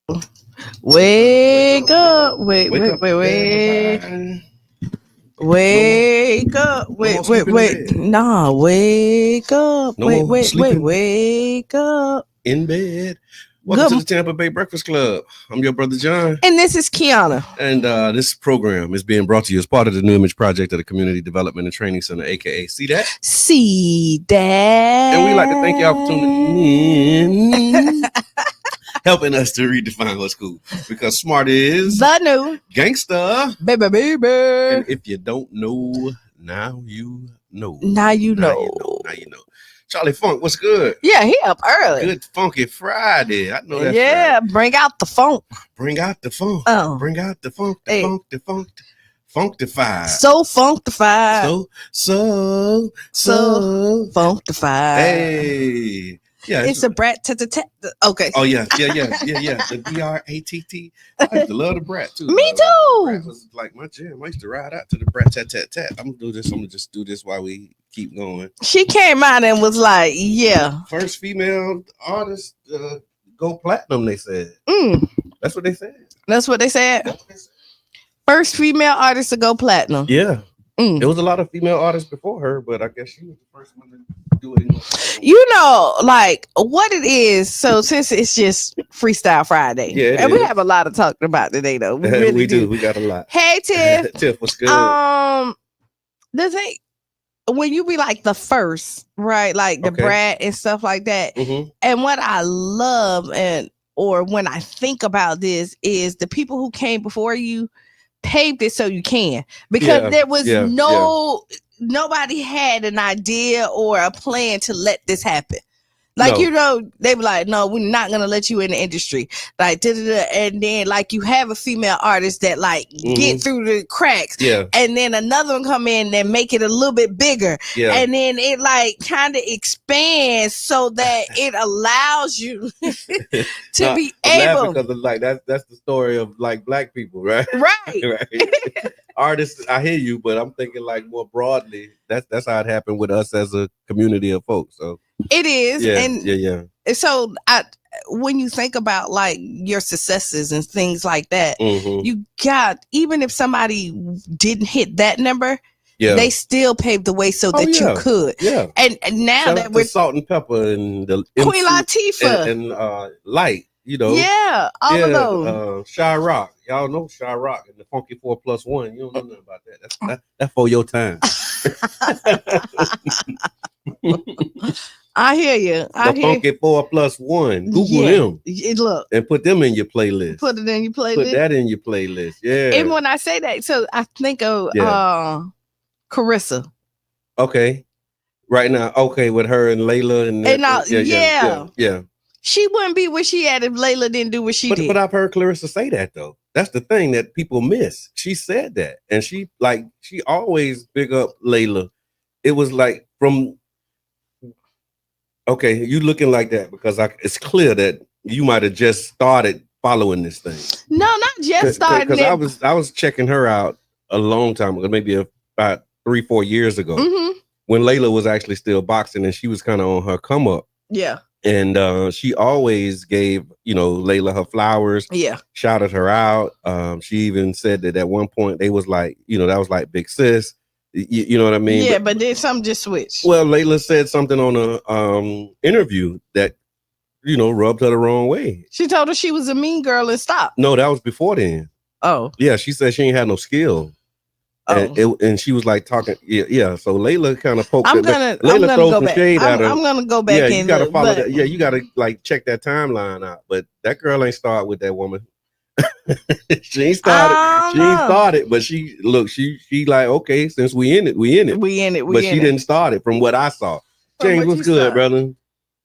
Wake up. Wait, Wake wait, up, wait, wait. everybody. Wake up. No Wait, more wait, sleeping in wait. bed. Nah, wake up. No Wait, more wait, wait, sleeping wake up. in bed. Welcome Good. to the Tampa Bay Breakfast Club. I'm your brother John. And this is Qiana. And this program is being brought to you as part of the New Image Project of the Community Development and Training Center, aka See That. See that. And we'd like to thank y'all for tuning in, helping us to redefine what's cool. Because smart is the new gangsta. baby, baby. And if you don't know, now you know. Now you Now know. you know. Now you know. Charlie Funk, what's good? Yeah, he up early. Good funky Friday. I know that's Yeah, right. bring out the funk. Bring out the funk. Oh. Bring out the funk. The Hey. funk. The funk. Funkified. So funkified. So funkified. Hey. Yeah. It's a brat tat. Okay. Oh yeah. The BRATT. I used to love the brat too. Me too. Brat was like my jam. I used to ride out to the brat tat. I'm gonna do this. I'm gonna just do this while we keep going. She came out and was like, yeah. First female artist go platinum, they said. That's what they said. That's what they said. First female artist to go platinum. Yeah. There was a lot of female artists before her, but I guess she was the first one to do it. You know, like what it is. So since it's just Freestyle Friday, and we have a lot of talking about today, though. We really do. We got a lot. Hey, Tiff. Tiff, what's good? The thing when you be like the first, right? Like the brat and stuff like that. And what I love or when I think about this is the people who came before you paved it so you can, because there was nobody had an idea or a plan to let this happen. Like, you know, they were like, no, we're not going to let you in the industry. Like, and then like you have a female artist that like get through the cracks. Yeah. And then another one come in and make it a little bit bigger. Yeah. And then it like kind of expands so that it allows you to be able. Because of, like that's the story of like black people, right? Right. Right. Artists, I hear you, but I'm thinking like more broadly. That's how it happened with us as a community of folks. So it is. Yeah. So when you think about like your successes and things like that, you got, even if somebody didn't hit that number, they still paved the way so that you could. Yeah. And now shout that out we're to Salt and Pepper and the Queen Latifah and Light, you know. Yeah, all of those. Shy Rock. Y'all know Shy Rock and the Funky 4+1. You don't know nothing about that. That's for your time. I hear you. Funky 4+1. Google them. Look. And put them in your playlist. Put it in your playlist. Put that in your playlist. Yeah. And when I say that, so I think of Carissa. Okay. Right now, okay, with her and Layla and yeah. She wouldn't be where she at if Layla didn't do what she did. But I've heard Clarissa say that though. That's the thing that people miss. She said that, and she always big up Layla. It was like from you looking like that because it's clear that you might have just started following this thing. No, not just started. Because I was checking her out a long time ago, maybe about 3-4 years ago, when Layla was actually still boxing and she was kind of on her come up. Yeah. And she always gave, Layla her flowers. Yeah. Shouted her out. She even said that at one point they was like, that was like big sis. You know what I mean? Yeah, but then something just switched. Well, Layla said something on a interview that, rubbed her the wrong way. She told her she was a mean girl and stopped. No, that was before then. Oh. Yeah, she said she ain't had no skill. Oh. And she was like talking, So Layla kind of poked. Layla throws some shade at her. I'm gonna go back. Yeah, you gotta follow that. Yeah, you gotta like check that timeline out. But that girl ain't started with that woman. She ain't started. She ain't started. But she like, okay, since we in it. But she didn't start it from what I saw. James, what's good, brother?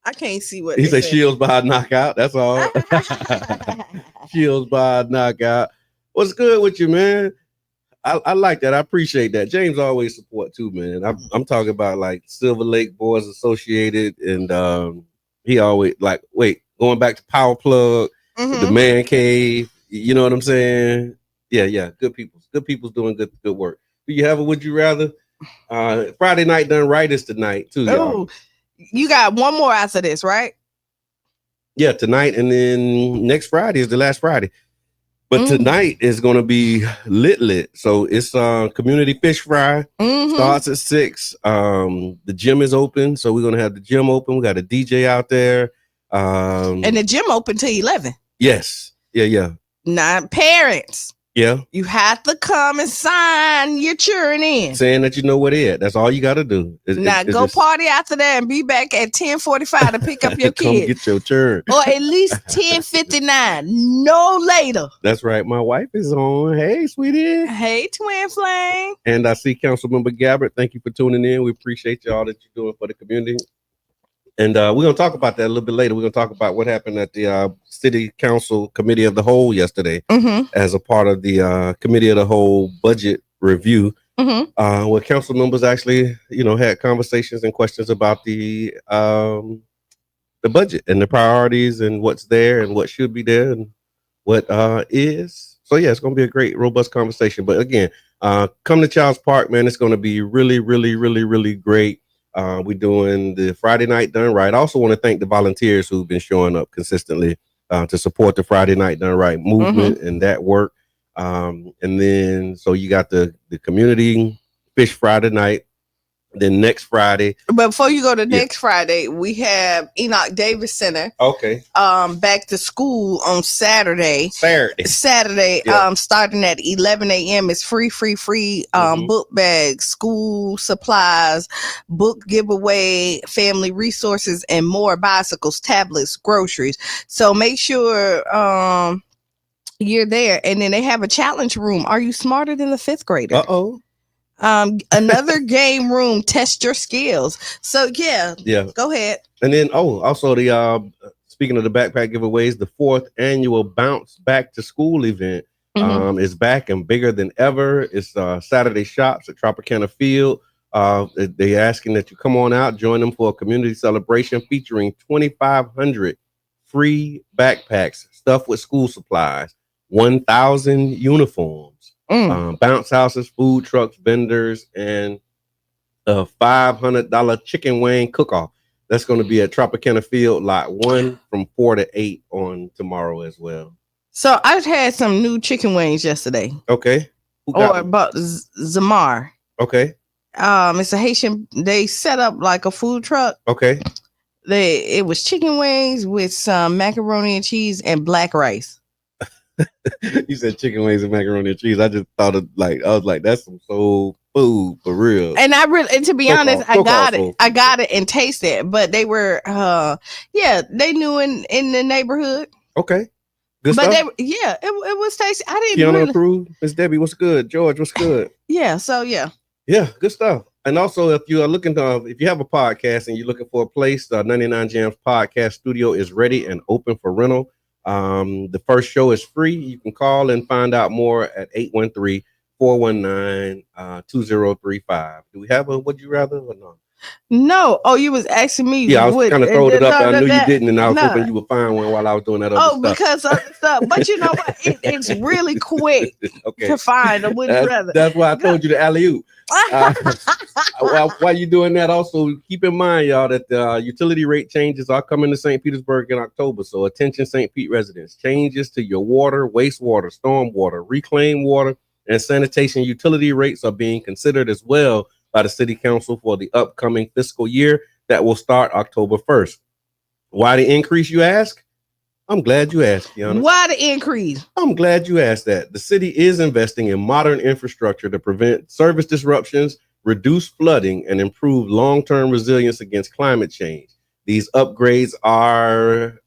I can't see what he said. Shields by knockout. That's all. Shields by knockout. What's good with you, man? I like that. I appreciate that. James always support too, man. I'm talking about like Silver Lake Boys Associated, and he always like going back to Power Plug, the Man Cave. You know what I'm saying? Yeah. Good people's doing good work. Do you have a would you rather? Friday night done right is tonight too. Oh, you got one more after this, right? Yeah, tonight, and then next Friday is the last Friday. But tonight is going to be lit. So it's community fish fry. Starts at 6. The gym is open, so we're going to have the gym open. We got a DJ out there. And the gym open till 11. Yes. Yeah. Not parents. Yeah. You have to come and sign your children in. Saying that you know where they're at. That's all you got to do. Go party after that and be back at 10:45 to pick up your Come kid. get your churn. Or at least 10:59. No later. That's right. My wife is on. Hey, sweetie. Hey, twin flame. And I see Councilmember Gabbard. Thank you for tuning in. We appreciate y'all that you're doing for the community. And we're going to talk about that a little bit later. We're going to talk about what happened at the City Council Committee of the Whole yesterday as a part of the Committee of the Whole budget review, where council members actually, had conversations and questions about the budget and the priorities and what's there and what should be there and what is. So, yeah, it's going to be a great, robust conversation. But again, come to Child's Park, man. It's going to be really, really, really, really great. We're doing the Friday Night Done Right. I also want to thank the volunteers who've been showing up consistently to support the Friday Night Done Right movement and that work. And then, so you got the community fish Friday night. Then next Friday. But before you go to next Friday, we have Enoch Davis Center. Okay. Back to school on Saturday. Starting at 11 a.m. It's free. Book bags, school supplies, book giveaway, family resources, and more. Bicycles, tablets, groceries. So make sure you're there. And then they have a challenge room. Are you smarter than the 5th grader? Uh-oh. Another game room, test your skills. So yeah, go ahead. And then also the speaking of the backpack giveaways, the 4th annual Bounce Back to School event is back and bigger than ever. It's Saturday shops at Tropicana Field. They're asking that you come on out, join them for a community celebration featuring 2,500 free backpacks stuffed with school supplies, 1,000 uniforms. Bounce houses, food trucks, vendors, and a $500 chicken wing cook-off. That's going to be at Tropicana Field, Lot 1 from 4 to 8 on tomorrow as well. So I had some new chicken wings yesterday. Okay. About Zamar. Okay. It's a Haitian. They set up like a food truck. Okay. It was chicken wings with some macaroni and cheese and black rice. You said chicken wings and macaroni and cheese. I just thought I was like, that's some soul food for real. And to be honest, I got it and tasted it. But they were, they knew in the neighborhood. Okay, good stuff. It was tasty. I didn't. Qiana approved. Miss Debbie, what's good? George, what's good? Yeah. Good stuff. And also, if you are looking to, if you have a podcast and you're looking for a place, 99 Jams podcast studio is ready and open for rental. The first show is free. You can call and find out more at 813-419-2035. Do we have a would you rather or not? No. Oh, you was asking me. Yeah, I was kind of throwing it up. I knew you didn't, and I was hoping you would find one while I was doing that other stuff. Because of stuff. But you know what? It's really quick to find a would you rather. That's why I told you the alley-oop. While you're doing that, also keep in mind, y'all, that the utility rate changes are coming to St. Petersburg in October. So attention, St. Pete residents. Changes to your water, wastewater, stormwater, reclaimed water, and sanitation utility rates are being considered as well by the City Council for the upcoming fiscal year that will start October 1st. Why the increase, you ask? I'm glad you asked, Qiana. Why the increase? I'm glad you asked that. The city is investing in modern infrastructure to prevent service disruptions, reduce flooding, and improve long-term resilience against climate change. These upgrades are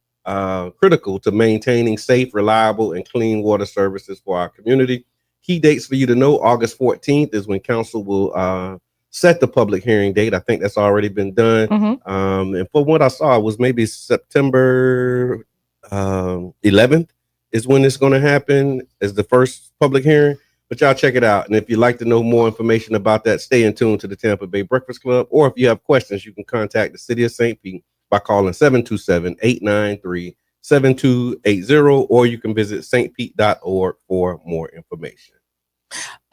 critical to maintaining safe, reliable, and clean water services for our community. Key dates for you to know: August 14th is when council will set the public hearing date. I think that's already been done. And from what I saw, it was maybe September 11th is when it's going to happen as the first public hearing. But y'all check it out. And if you'd like to know more information about that, stay in tune to the Tampa Bay Breakfast Club. Or if you have questions, you can contact the City of St. Pete by calling 727-893-7280, or you can visit stpete.org for more information.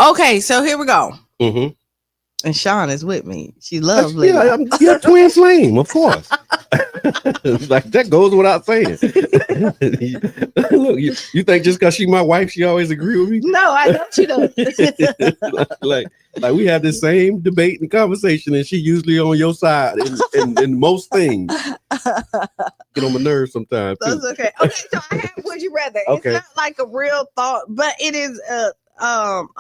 Okay, so here we go. And Sean is with me. She loves Lily. Yeah, twin flame, of course. Like that goes without saying. Look, you think just because she my wife, she always agree with me? No, I know she does. like we have the same debate and conversation, and she usually on your side in most things. Get on my nerves sometimes. That's okay. Okay, so I have would you rather. Okay. It's not like a real thought, but it is a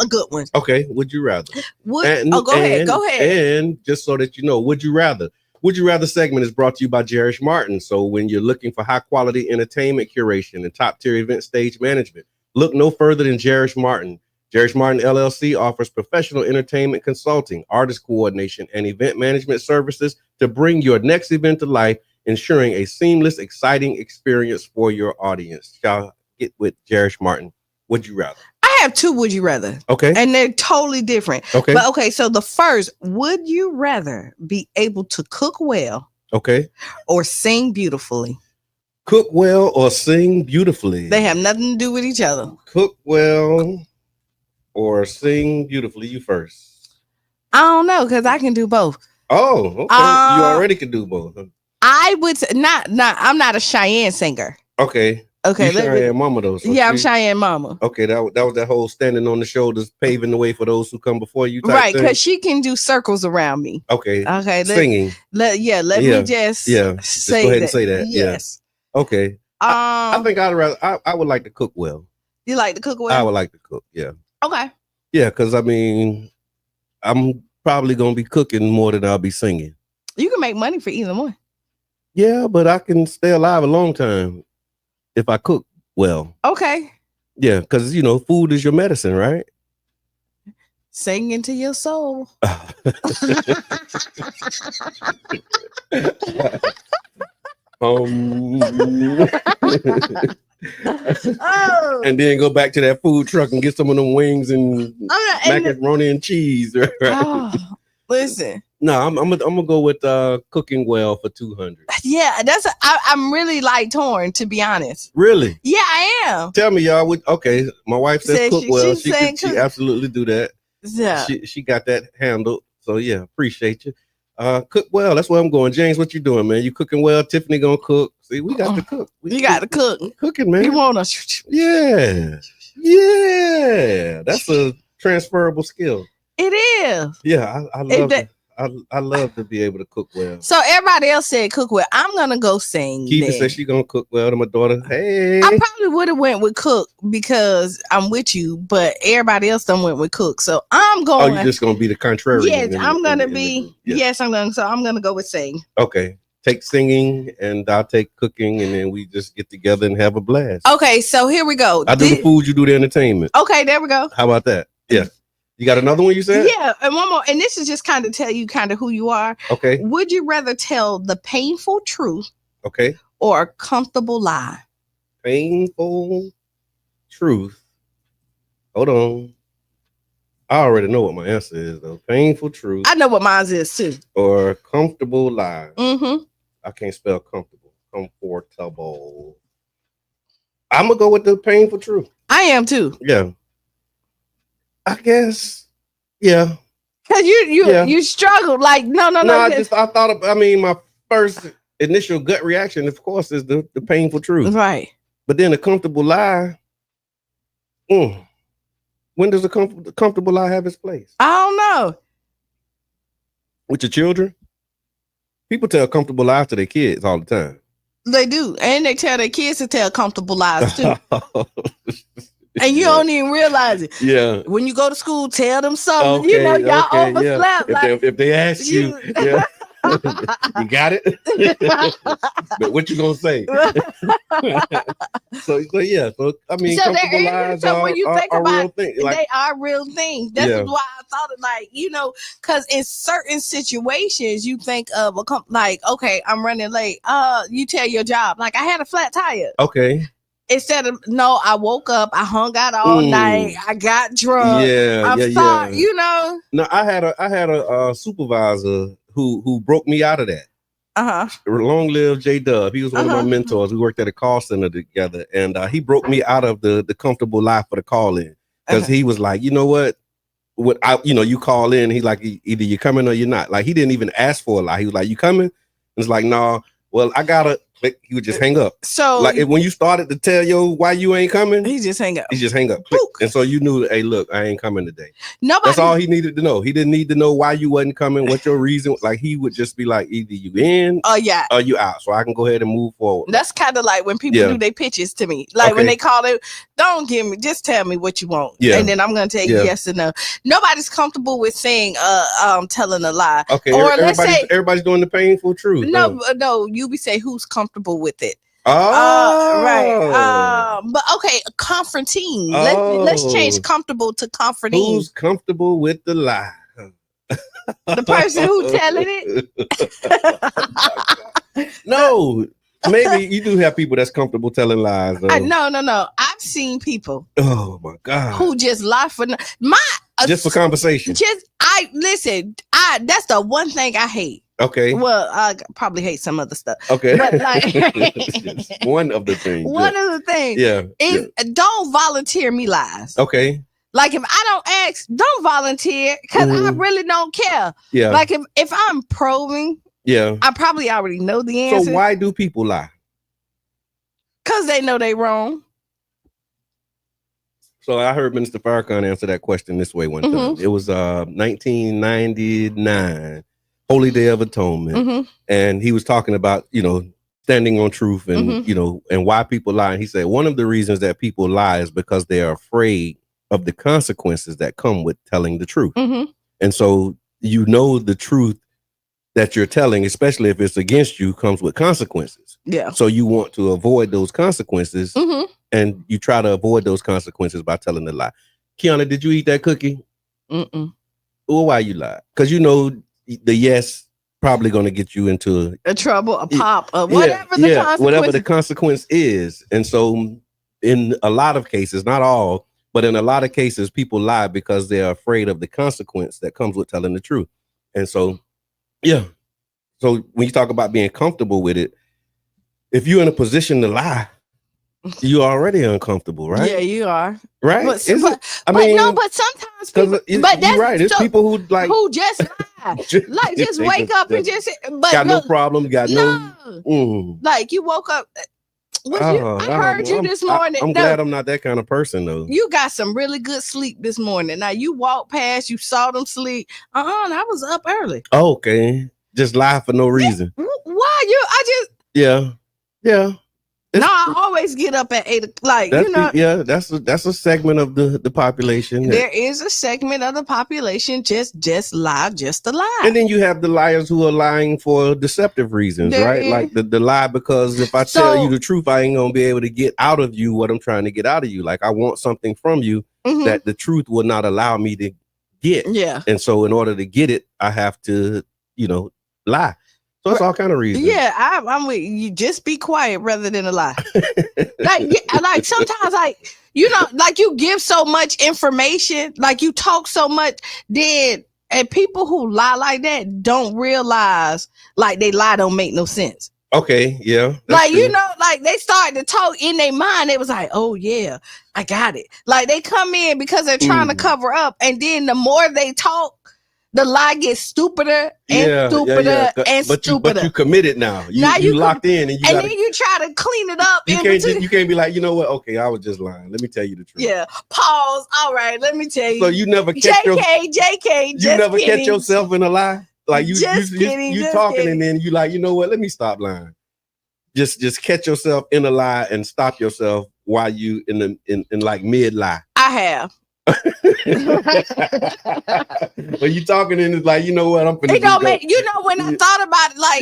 good one. Okay, would you rather? Go ahead. And just so that you know, would you rather? Would you rather segment is brought to you by Jerish Martin. So when you're looking for high quality entertainment curation and top tier event stage management, look no further than Jerish Martin. Jerish Martin LLC offers professional entertainment consulting, artist coordination, and event management services to bring your next event to life, ensuring a seamless, exciting experience for your audience. Y'all get with Jerish Martin. Would you rather? I have two would you rather. Okay. And they're totally different. Okay. But okay, so the first, would you rather be able to cook well? Okay. Or sing beautifully? Cook well or sing beautifully? They have nothing to do with each other. Cook well or sing beautifully? You first. I don't know, because I can do both. Oh, okay. You already can do both. I would say I'm not a Cheyenne singer. Okay. Okay, Cheyenne mama though. So I'm Cheyenne mama. Okay, that was that whole standing on the shoulders, paving the way for those who come before you. Right, because she can do circles around me. Okay. Singing. Let me just say go ahead and say that. Yes. Yeah. Okay. I think I'd rather. I would like to cook well. You like to cook well? I would like to cook. Yeah. Okay. Yeah, because I mean, I'm probably gonna be cooking more than I'll be singing. You can make money for either one. Yeah, but I can stay alive a long time if I cook well. Okay. Yeah, because food is your medicine, right? Sing into your soul. And then go back to that food truck and get some of them wings and macaroni and cheese. Right? Oh, listen. No, I'm gonna go with cooking well for 200. Yeah, I'm really torn, to be honest. Really? Yeah, I am. Tell me, y'all. Okay, my wife says cook well. She absolutely do that. Yeah, she got that handled. So yeah, appreciate you. Cook well. That's where I'm going. James, what you doing, man? You cooking well? Tiffany gonna cook. See, we got to cook. You got to cook. Cooking, man. You want us? Yeah. That's a transferable skill. It is. Yeah, I love it. I love to be able to cook well. So everybody else said cook well. I'm gonna go sing. Keisha said she gonna cook well to my daughter. Hey, I probably would have went with cook because I'm with you, but everybody else done went with cook. So I'm going. Oh, you're just gonna be the contrary. Yes, I'm gonna be. Yes, I'm gonna. So I'm gonna go with sing. Okay, take singing and I'll take cooking, and then we just get together and have a blast. Okay, so here we go. I do the food, you do the entertainment. Okay, there we go. How about that? Yeah. You got another one you said? Yeah, and one more. And this is just kind of tell you kind of who you are. Okay. Would you rather tell the painful truth? Okay. Or a comfortable lie? Painful truth. Hold on. I already know what my answer is, though. Painful truth. I know what mine is, too. Or comfortable lie. Mm-hmm. I can't spell comfortable. Comfortable. I'm going to go with the painful truth. I am, too. Yeah. I guess, yeah. Cause you struggled no. I thought my first initial gut reaction, of course, is the painful truth, right? But then a comfortable lie. When does a comfortable lie have its place? I don't know. With your children, people tell comfortable lies to their kids all the time. They do, and they tell their kids to tell comfortable lies too. And you don't even realize it. Yeah. When you go to school, tell them something. Y'all overslap. Yeah. If they ask you, yeah. You got it. But what you gonna say? So I mean, comfortable lies when you think about real things. They are real things. That's why I thought it because in certain situations you think of okay, I'm running late. You tell your job, I had a flat tire. Okay. Instead of I woke up, I hung out all night, I got drunk. I'm sorry, No, I had a supervisor who broke me out of that. Long live J Dub. He was one of my mentors. We worked at a call center together, and he broke me out of the comfortable life for the call in because he was like, you know what? You call in. He like either you're coming or you're not. Like he didn't even ask for a lie. He was like, you coming? And it's like, no. Well, I gotta click. He would just hang up. So like when you started to tell why you ain't coming, he just hang up. He just hang up. Click. And so you knew, hey, look, I ain't coming today. Nobody. That's all he needed to know. He didn't need to know why you wasn't coming, what your reason. Like he would just be like, either you in, or you out. So I can go ahead and move forward. That's kind of like when people do their pitches to me. Like when they call it, don't give me, just tell me what you want, and then I'm gonna tell you yes or no. Nobody's comfortable with saying, telling a lie. Okay, or let's say everybody's doing the painful truth. No, you be say who's comfortable with it. Oh, right. But okay, confronting. Let's change comfortable to comforting. Who's comfortable with the lie? The person who telling it. No, maybe you do have people that's comfortable telling lies. No. I've seen people. Oh my God. Who just lie for just for conversation. That's the one thing I hate. Okay. Well, I probably hate some other stuff. Okay. But like one of the things. One of the things. Yeah. Don't volunteer me lies. Okay. Like if I don't ask, don't volunteer because I really don't care. Yeah. Like if I'm probing, I probably already know the answer. So why do people lie? Because they know they wrong. So I heard Minister Farrakhan answer that question this way one time. It was 1999, Holy Day of Atonement. And he was talking about, standing on truth and, and why people lie. And he said, one of the reasons that people lie is because they are afraid of the consequences that come with telling the truth. And so, the truth that you're telling, especially if it's against you, comes with consequences. Yeah. So you want to avoid those consequences. And you try to avoid those consequences by telling the lie. Qiana, did you eat that cookie? Well, why you lie? Because the yes probably going to get you into a trouble, a pop, whatever whatever the consequence is. And so in a lot of cases, not all, but in a lot of cases, people lie because they're afraid of the consequence that comes with telling the truth. And so, so when you talk about being comfortable with it, if you're in a position to lie, you're already uncomfortable, right? Yeah, you are. Right? But sometimes people. But that's right. It's people who just lie. just wake up and just. But got no problem. Got no. Like you woke up. I heard you this morning. I'm glad I'm not that kind of person, though. You got some really good sleep this morning. Now you walked past, you saw them sleep. I was up early. Okay, just lie for no reason. Why you? Yeah. I always get up at 8 o'clock. That's a segment of the population. There is a segment of the population just lie, just to lie. And then you have the liars who are lying for deceptive reasons, right? Like the lie because if I tell you the truth, I ain't gonna be able to get out of you what I'm trying to get out of you. Like I want something from you that the truth will not allow me to get. Yeah. And so in order to get it, I have to, lie. So it's all kind of reasons. Yeah, I'm with you. Just be quiet rather than a lie. like sometimes, like you give so much information, like you talk so much, and people who lie like that don't realize like they lie don't make no sense. Okay, yeah. Like true. Like they started to talk in their mind. It was like, oh yeah, I got it. Like they come in because they're trying to cover up, and then the more they talk, the lie gets stupider and stupider and stupider. But you committed now. You locked in, and then you try to clean it up. You can't be like, you know what? Okay, I was just lying. Let me tell you the truth. Yeah. Pause. All right. Let me tell you. So you never catch JK. You never catch yourself in a lie. Like you talking, and then you like, you know what? Let me stop lying. Just catch yourself in a lie and stop yourself while you in like mid lie. I have. When you talking and it's like, you know what, I'm finna when I thought about it, like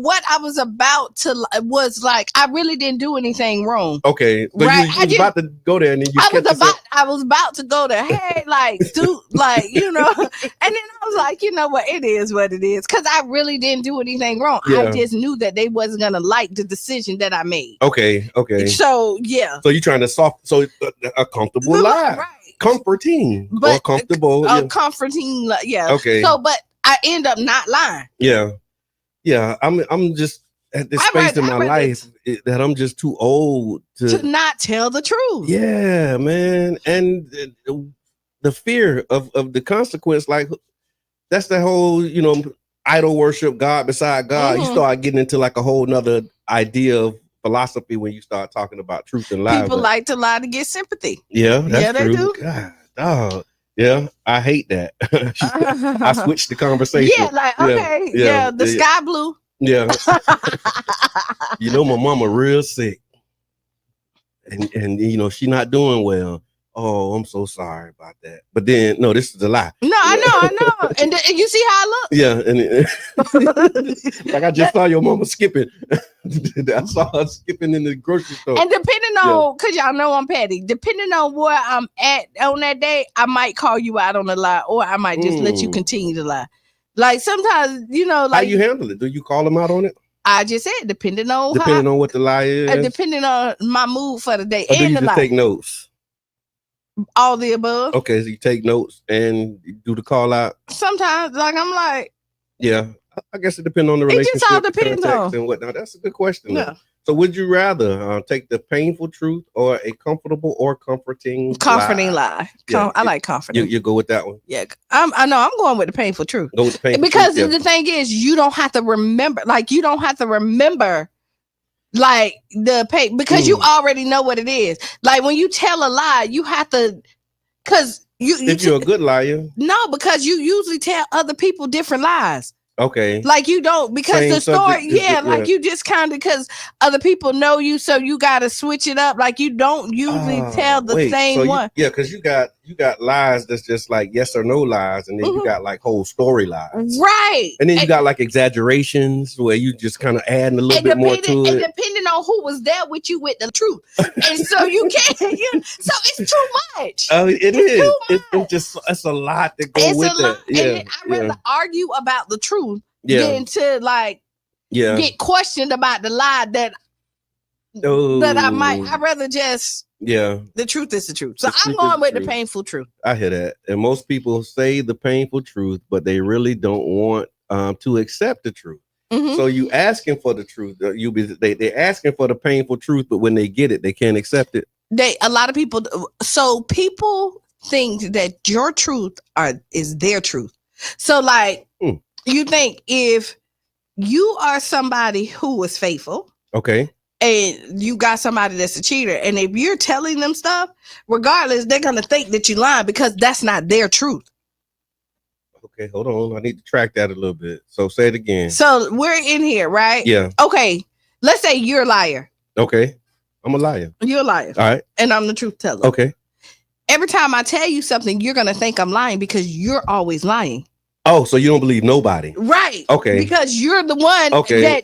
what I was about to was like I really didn't do anything wrong. Okay, so right? You was about to go there, and then I was about to go there. Hey, like, dude, like, and then I was like, you know what, it is what it is, because I really didn't do anything wrong. I just knew that they wasn't gonna like the decision that I made. Okay. So yeah. So you trying to a comfortable lie. Right. Comforting, but comfortable, comforting, yeah. Okay. So, but I end up not lying. Yeah. I'm just at this space in my life that I'm just too old to not tell the truth. Yeah, man, and the fear of the consequence, like that's the whole, idol worship, God beside God, you start getting into like a whole nother idea of philosophy when you start talking about truth and lies. People like to lie to get sympathy. Yeah, that's true. They do. God, dog. Yeah, I hate that. I switched the conversation. Yeah, like, okay. Yeah, the sky blue. Yeah. You know, my mama real sick. And you know, she not doing well. Oh, I'm so sorry about that. But then, no, this is a lie. No, I know. And you see how I look? Yeah. And like I just saw your mama skipping. I saw her skipping in the grocery store. And depending on, because y'all know I'm petty, depending on where I'm at on that day, I might call you out on the lie, or I might just let you continue to lie. Like sometimes, you know, like. How you handle it? Do you call them out on it? I just said, depending on what the lie is. Depending on my mood for the day. Or do you just take notes? All the above. Okay, so you take notes and you do the call out. Sometimes, like I'm like, yeah, I guess it depends on the relationship. It just all depends on and whatnot. That's a good question. Yeah. So, would you rather take the painful truth or a comfortable or comforting lie? Yeah, I like comforting. You go with that one. Yeah, I know. I'm going with the painful truth. Go with the painful because truth, the thing is, you don't have to remember. Like you don't have to remember. Like the pain, because you already know what it is. Like when you tell a lie, you have to, because if you're a good liar. No, because you usually tell other people different lies. Okay. Like you don't, because the story, like you just kind of, because other people know you, so you got to switch it up. Like you don't usually tell the same one. Yeah, because you got lies that's just like yes or no lies, and then you got like whole story lies. Right. And then you got like exaggerations where you just kind of adding a little bit more to it. And depending on who was there with you with the truth. And so you can't, so it's too much. It is. It's a lot that goes with it. Yeah. And I'd rather argue about the truth than to like get questioned about the lie that I'd rather just the truth is the truth. So I'm going with the painful truth. I hear that. And most people say the painful truth, but they really don't want to accept the truth. So you asking for the truth. They're asking for the painful truth, but when they get it, they can't accept it. A lot of people. So people think that your truth is their truth. So like you think if you are somebody who is faithful, okay, and you got somebody that's a cheater, and if you're telling them stuff, regardless, they're gonna think that you're lying because that's not their truth. Okay, hold on. I need to track that a little bit. So say it again. So we're in here, right? Yeah. Okay. Let's say you're a liar. Okay. I'm a liar. You're a liar. All right. And I'm the truth teller. Okay. Every time I tell you something, you're going to think I'm lying because you're always lying. Oh, so you don't believe nobody. Right. Okay. Because you're the one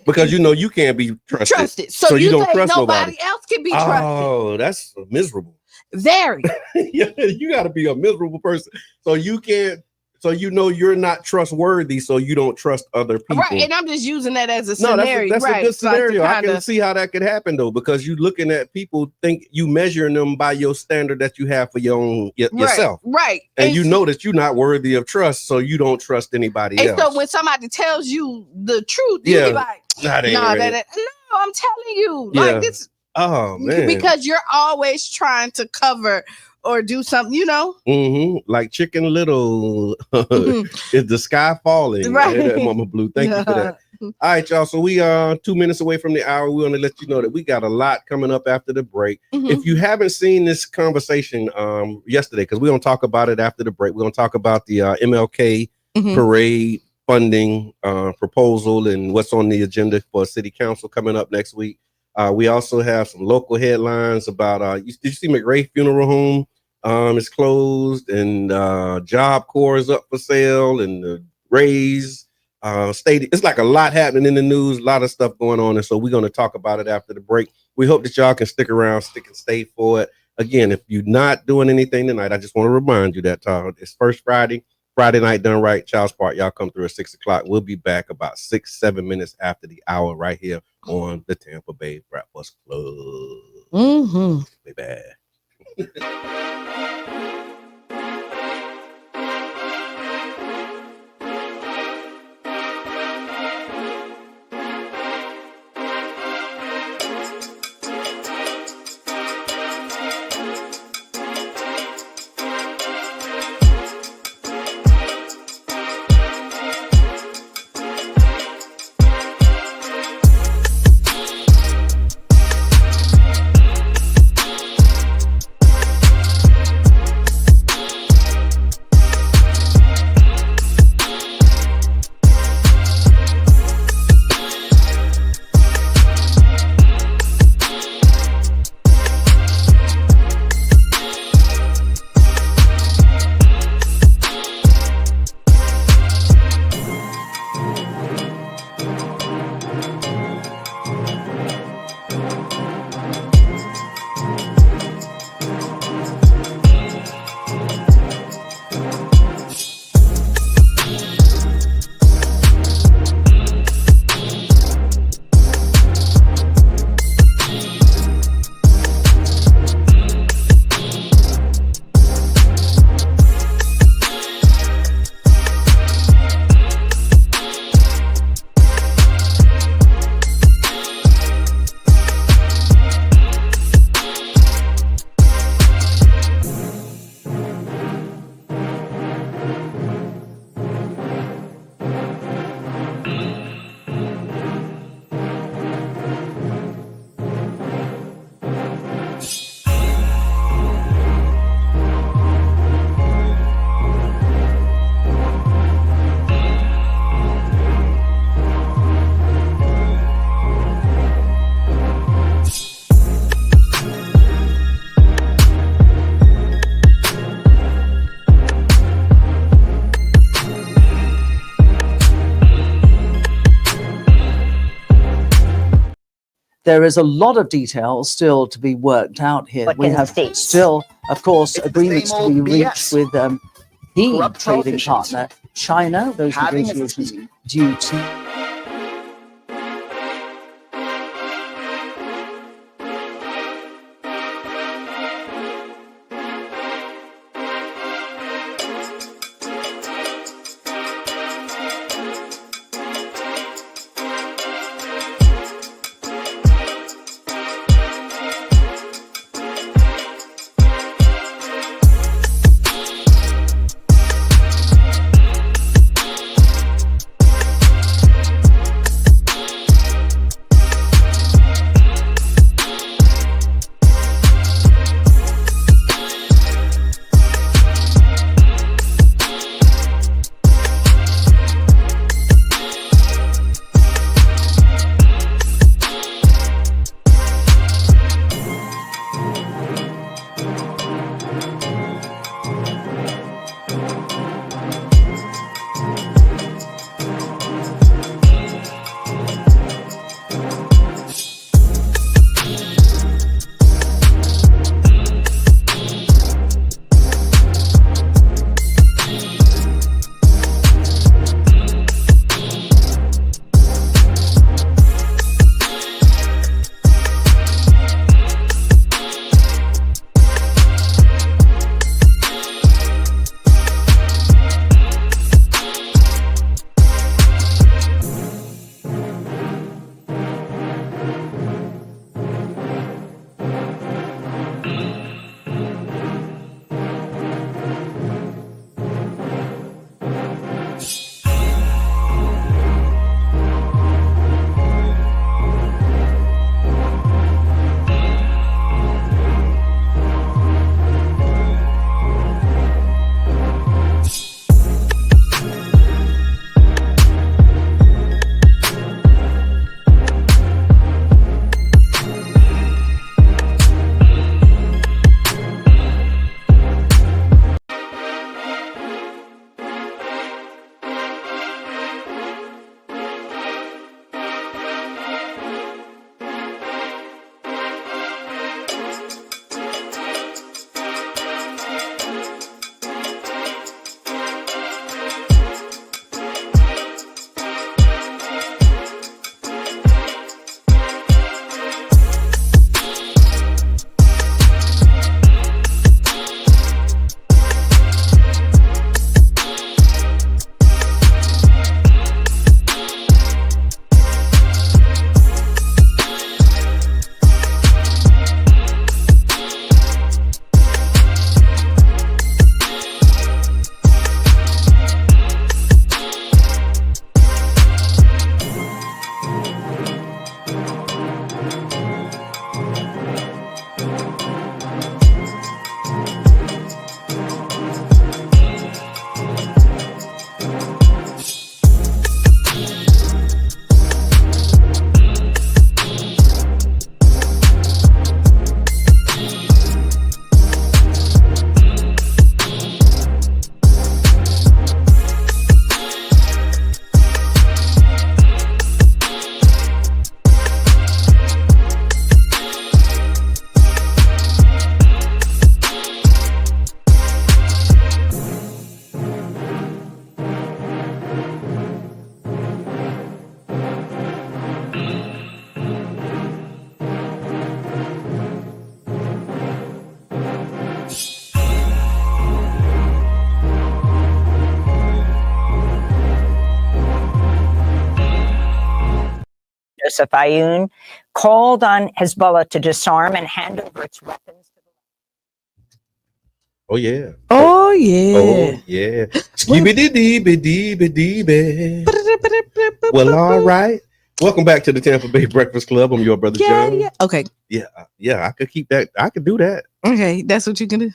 because you know you can't be trusted. So you don't trust nobody else can be trusted. Oh, that's miserable. Very. You got to be a miserable person. So you can't. So you know you're not trustworthy, so you don't trust other people. Right, and I'm just using that as a scenario. That's a good scenario. I can see how that could happen though, because you're looking at people, think you measuring them by your standard that you have for your own yourself. Right. And you know that you're not worthy of trust, so you don't trust anybody else. And so when somebody tells you the truth, you be like, no, I'm telling you. Like this. Oh man. Because you're always trying to cover or do something, you know? Like Chicken Little. Is the sky falling? Right. Yeah, Mama Blue. Thank you for that. All right, y'all. So we are 2 minutes away from the hour. We want to let you know that we got a lot coming up after the break. If you haven't seen this conversation yesterday, because we're going to talk about it after the break. We're going to talk about the MLK parade funding proposal and what's on the agenda for city council coming up next week. We also have some local headlines about did you see McRae Funeral Home is closed, and Job Corps is up for sale, and the Rays stadium. It's like a lot happening in the news, a lot of stuff going on, and so we're going to talk about it after the break. We hope that y'all can stick around, stick and stay for it. Again, if you're not doing anything tonight, I just want to remind you that it's first Friday night done right. Child's Park, y'all come through at 6:00. We'll be back about 6-7 minutes after the hour right here on the Tampa Bay Breakfast Club. Be bad. there is a lot of details still to be worked out here. We have still, of course, agreements to be reached with the trading partner, China. Those negotiations due to... Joseph Aoun called on Hezbollah to disarm and hand over its weapons to the... Oh, yeah. Oh, yeah. Oh, yeah. Skibidi-dee-bee-dee-bee-dee-bee. Well, all right. Welcome back to the Tampa Bay Breakfast Club. I'm your brother, John. Yeah. Okay. Yeah, I could keep that. I could do that. Okay, that's what you can do.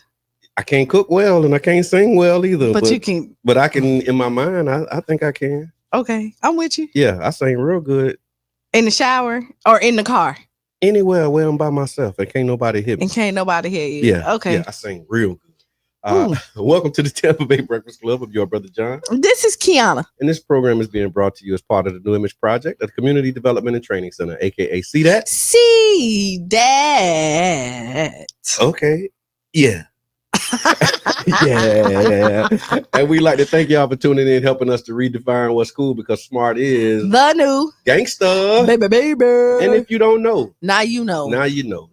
I can't cook well and I can't sing well either. But you can. But I can, in my mind, I think I can. Okay, I'm with you. Yeah, I sing real good. In the shower or in the car? Anywhere where I'm by myself and can't nobody hear me. And can't nobody hear you. Yeah. Okay. Yeah, I sing real good. Welcome to the Tampa Bay Breakfast Club of your brother John. This is Qiana. And this program is being brought to you as part of the New Image Project at the Community Development and Training Center, aka See That? See That. Okay. Yeah. Yeah. And we like to thank y'all for tuning in, helping us to redefine what's cool, because smart is the new gangsta. Baby. And if you don't know, now you know. Now you know.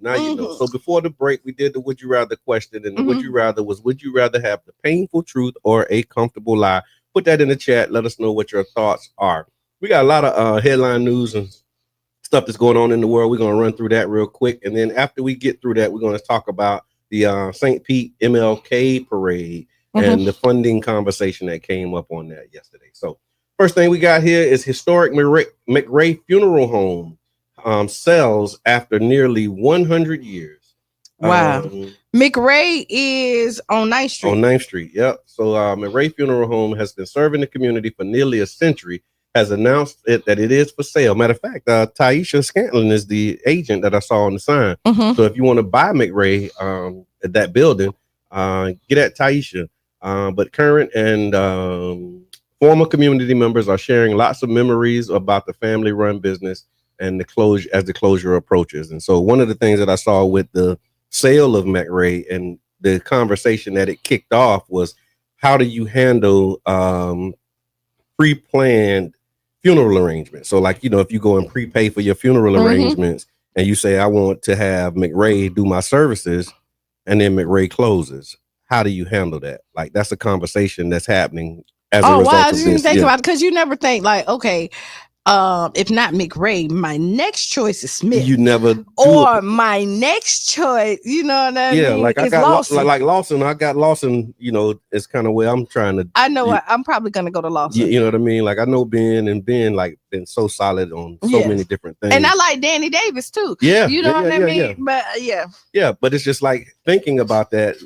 So before the break, we did the Would You Rather question. And the Would You Rather was, would you rather have the painful truth or a comfortable lie? Put that in the chat. Let us know what your thoughts are. We got a lot of headline news and stuff that's going on in the world. We're going to run through that real quick. And then after we get through that, we're going to talk about the St. Pete MLK parade and the funding conversation that came up on that yesterday. So first thing we got here is historic McRae Funeral Home sells after nearly 100 years. Wow. McRae is on 9th Street. On 9th Street, yep. So McRae Funeral Home has been serving the community for nearly a century, has announced that it is for sale. Matter of fact, Taisha Scantlin is the agent that I saw on the sign. So if you want to buy McRae at that building, get at Taisha. But current and former community members are sharing lots of memories about the family-run business and the closure as the closure approaches. And so one of the things that I saw with the sale of McRae and the conversation that it kicked off was, how do you handle pre-planned funeral arrangements? So like, if you go and prepay for your funeral arrangements and you say, I want to have McRae do my services, and then McRae closes, how do you handle that? Like, that's a conversation that's happening as a result of this. I didn't think about it, because you never think like, okay, if not McRae, my next choice is Smith. You never or my next choice, you know what I mean? Yeah, like I got Lawson. like Lawson. I got Lawson. It's kind of where I'm trying to. I know. I'm probably gonna go to Lawson. You know what I mean? Like I know Ben, and Ben like been so solid on so many different things. And I like Danny Davis too. Yeah, you know what I mean. But but it's just like thinking about that.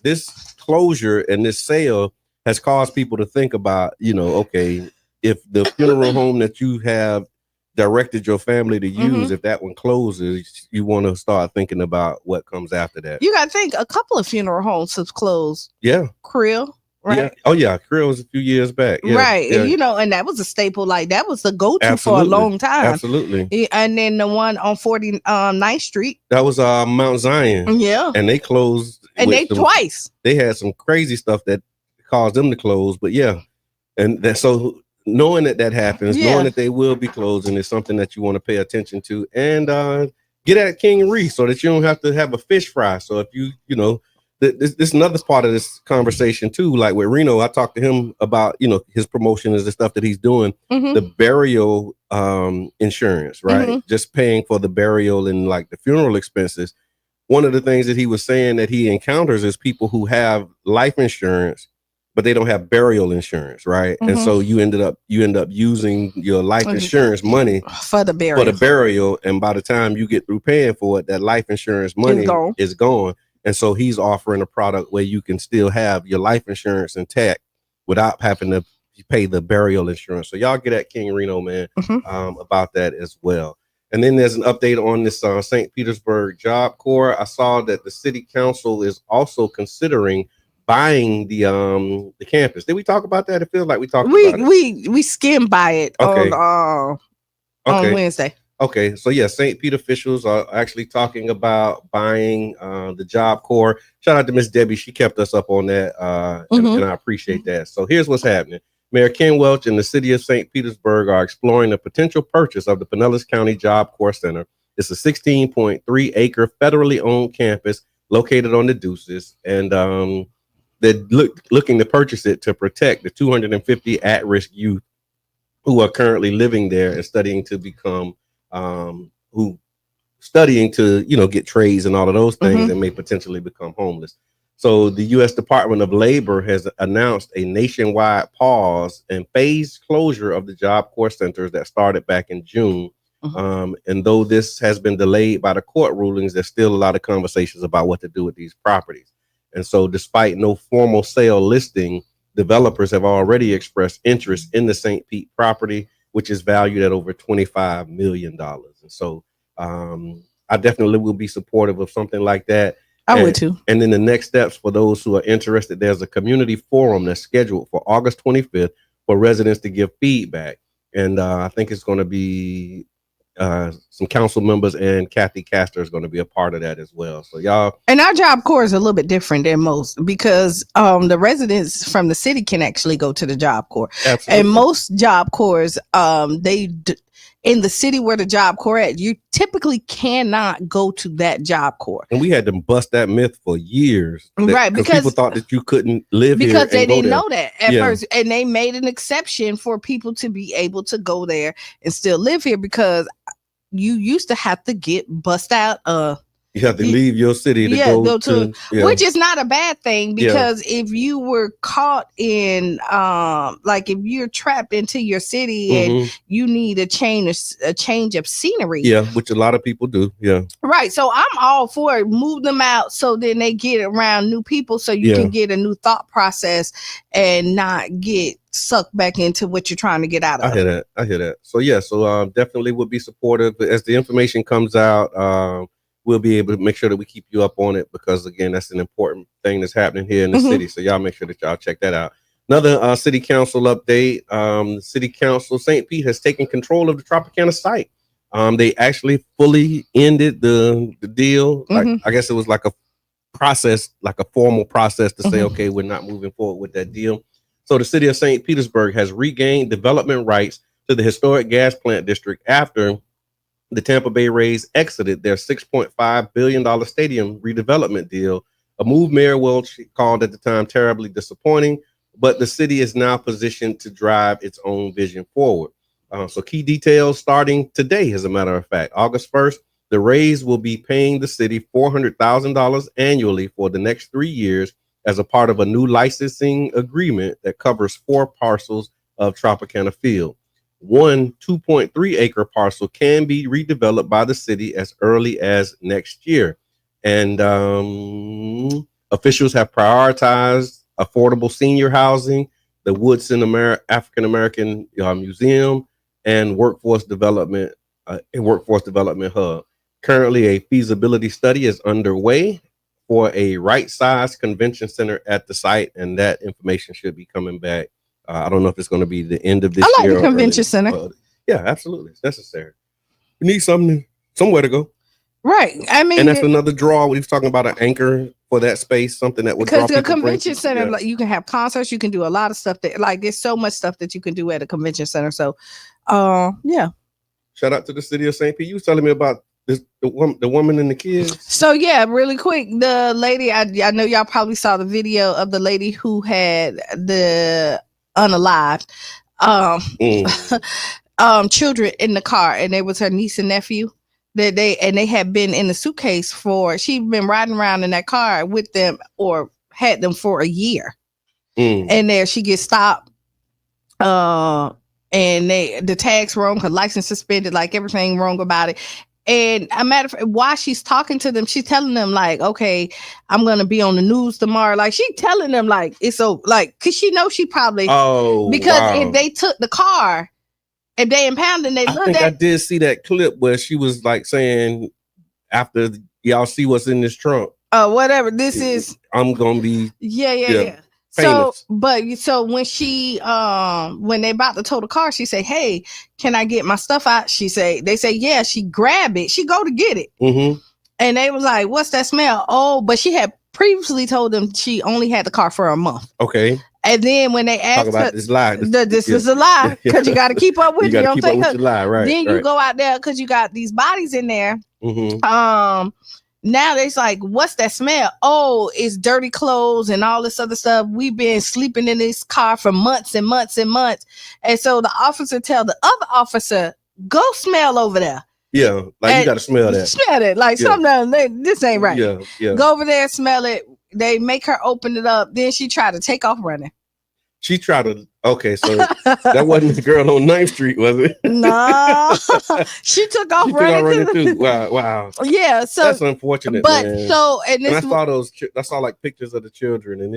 This closure and this sale has caused people to think about, okay, if the funeral home that you have directed your family to use, if that one closes, you want to start thinking about what comes after that. You got to think a couple of funeral homes have closed. Yeah. Creel, right? Yeah. Oh yeah, Creel was a few years back. Yeah. Right. Yeah. And that was a staple. Like that was the go-to for a long time. Absolutely. And then the one on 49th Street. That was Mount Zion. Yeah. And they closed. And twice. They had some crazy stuff that caused them to close. But yeah. And so knowing that happens, knowing that they will be closing is something that you want to pay attention to, and get at King Reese so that you don't have to have a fish fry. So if this is another part of this conversation too. Like with Reno, I talked to him about, his promotion is the stuff that he's doing, the burial insurance, right? Just paying for the burial and like the funeral expenses. One of the things that he was saying that he encounters is people who have life insurance, but they don't have burial insurance, right? And so you end up using your life insurance money for the burial, and by the time you get through paying for it, that life insurance money is gone. And so he's offering a product where you can still have your life insurance intact without having to pay the burial insurance. So y'all get at King Reno, man, about that as well. And then there's an update on this St. Petersburg Job Corps. I saw that the city council is also considering buying the campus. Did we talk about that? It feels like we talked about it. We skimmed by it on Wednesday. Okay, so yeah, St. Pete officials are actually talking about buying the Job Corps. Shout out to Miss Debbie. She kept us up on that, and I appreciate that. So here's what's happening. Mayor Ken Welch and the city of St. Petersburg are exploring the potential purchase of the Pinellas County Job Corps Center. It's a 16.3 acre federally owned campus located on the Deuces, and they're looking to purchase it to protect the 250 at-risk youth who are currently living there and studying to become get trades and all of those things, and may potentially become homeless. So the U.S. Department of Labor has announced a nationwide pause and phased closure of the Job Corps centers that started back in June. And though this has been delayed by the court rulings, there's still a lot of conversations about what to do with these properties. And so despite no formal sale listing, developers have already expressed interest in the St. Pete property, which is valued at over $25 million. And so I definitely will be supportive of something like that. I would too. And then the next steps for those who are interested, there's a community forum that's scheduled for August 25th for residents to give feedback. And I think it's going to be some council members, and Kathy Castor is going to be a part of that as well. So y'all. And our Job Corps is a little bit different than most because the residents from the city can actually go to the Job Corps. Absolutely. And most Job Corps, in the city where the Job Corps at, you typically cannot go to that Job Corps. And we had to bust that myth for years. Right. Because people thought that you couldn't live here. Because they didn't know that at first. And they made an exception for people to be able to go there and still live here, because you used to have to get bust out. You have to leave your city to go to which is not a bad thing, because if you were caught in like if you're trapped into your city and you need a change of scenery. Yeah, which a lot of people do. Yeah. Right. So I'm all for it. Move them out so then they get around new people, so you can get a new thought process and not get sucked back into what you're trying to get out of. I hear that. So so definitely would be supportive as the information comes out. We'll be able to make sure that we keep you up on it, because again, that's an important thing that's happening here in the city. So y'all make sure that y'all check that out. Another city council update. The city council St. Pete has taken control of the Tropicana site. They actually fully ended the deal. I guess it was like a process, like a formal process to say, okay, we're not moving forward with that deal. So the city of St. Petersburg has regained development rights to the historic gas plant district after the Tampa Bay Rays exited their $6.5 billion stadium redevelopment deal, a move Mayor Welch called at the time terribly disappointing, but the city is now positioned to drive its own vision forward. So key details starting today, as a matter of fact, August 1st, the Rays will be paying the city $400,000 annually for the next 3 years as a part of a new licensing agreement that covers 4 parcels of Tropicana Field. One 2.3 acre parcel can be redeveloped by the city as early as next year. And officials have prioritized affordable senior housing, the Woodson African American Museum, and workforce development hub. Currently, a feasibility study is underway for a right-sized convention center at the site, and that information should be coming back. I don't know if it's going to be the end of this year. I like the convention center. Yeah, absolutely. It's necessary. We need somewhere to go. Right. I mean, and that's another draw. We've talking about an anchor for that space, something that would draw people. Because the convention center, like, you can have concerts, you can do a lot of stuff there's so much stuff that you can do at a convention center. So, yeah. Shout out to the city of St. Pete. You was telling me about the woman and the kids. So yeah, really quick, the lady, I know y'all probably saw the video of the lady who had the unalived children in the car, and it was her niece and nephew that they had been in the suitcase she'd been riding around in that car with them or had them for a year. And there she gets stopped, and the tags wrong, her license suspended, like everything wrong about it. And a matter of fact, while she's talking to them, she's telling them like, okay, I'm going to be on the news tomorrow. Like, she telling them like, it's so like, cause she knows she probably, if they took the car and they impounded, they looked I did see that clip where she was like saying, after y'all see what's in this trunk, whatever this is, I'm going to be, yeah. famous. So when she when they about to tow the car, she say, hey, can I get my stuff out? They say yeah. She grab it, she go to get it, and they was like, what's that smell? Oh, but she had previously told them she only had the car for a month. Okay. And then when they asked about her, this lie, this is a lie, because you got to keep up with you know what I'm saying? Lie, right? Then you go out there because you got these bodies in there. Now it's like, what's that smell? Oh, it's dirty clothes and all this other stuff. We've been sleeping in this car for months and months and months. And so the officer tell the other officer, go smell over there. Yeah, like, you got to smell that. Smell it. Like, sometimes this ain't right. Yeah. Go over there, smell it. They make her open it up. Then she tried to take off running. She tried to, okay, so that wasn't the girl on 9th Street, was it? No, she took off running too. Wow. Yeah, so that's unfortunate. But man. I saw like pictures of the children, and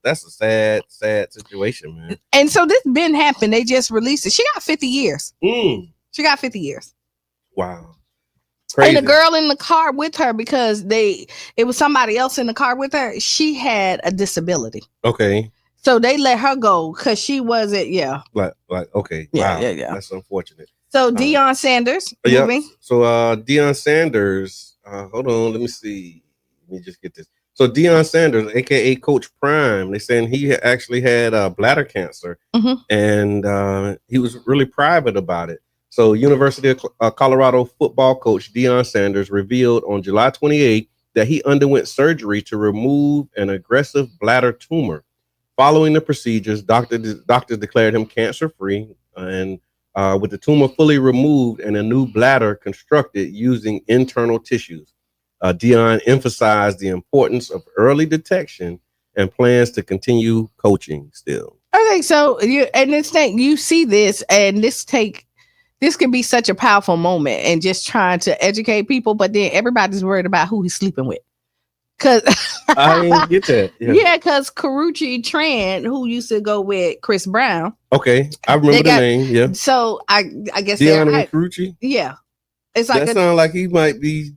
that's a sad situation, man. And so this been happened. They just released it. She got 50 years. She got 50 years. Wow. Crazy. And the girl in the car with her, because it was somebody else in the car with her, she had a disability. Okay. So they let her go because she wasn't, Like, okay. Yeah, wow. yeah. That's unfortunate. So Deion Sanders. Yeah. Moving. So Deion Sanders, hold on, let me see. Let me just get this. So Deion Sanders, aka Coach Prime, they saying he actually had bladder cancer, and he was really private about it. So University of Colorado football coach Deion Sanders revealed on July 28th that he underwent surgery to remove an aggressive bladder tumor. Following the procedures, doctors declared him cancer-free, and with the tumor fully removed and a new bladder constructed using internal tissues. Deion emphasized the importance of early detection and plans to continue coaching still. Okay, so you see this, and this can be such a powerful moment, and just trying to educate people, but then everybody's worried about who he's sleeping with. Cause I didn't get that. Yeah, because Karuchi Tran, who used to go with Chris Brown. Okay, I remember the name. Yeah. So I guess Deion and Karuchi. Yeah, it's like that sounds like he might be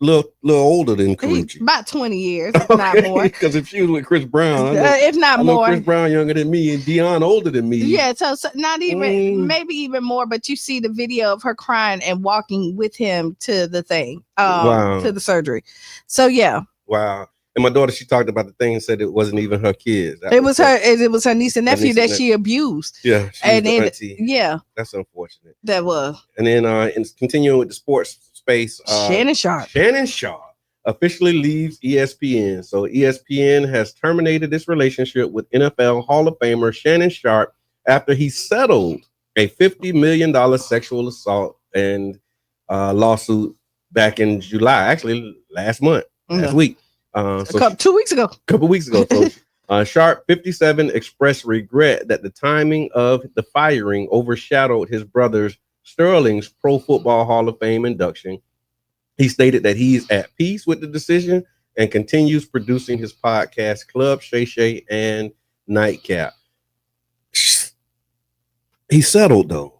a little older than Karuchi. About 20 years, if not more. Because if she was with Chris Brown, if not more, Chris Brown younger than me and Deion older than me. Yeah, so not even, maybe even more. But you see the video of her crying and walking with him to the thing, to the surgery. So yeah. Wow. And my daughter, she talked about the thing and said it wasn't even her kids. It was her niece and nephew that she abused. Yeah. Yeah. That's unfortunate. That was. And then continuing with the sports space, Shannon Sharpe officially leaves ESPN. So ESPN has terminated its relationship with NFL Hall of Famer Shannon Sharpe after he settled a $50 million sexual assault and lawsuit back in July, actually last week. 2 weeks ago. So Sharpe, 57, expressed regret that the timing of the firing overshadowed his brother Sterling's Pro Football Hall of Fame induction. He stated that he's at peace with the decision and continues producing his podcast, Club Shay Shay and Nightcap. He settled though.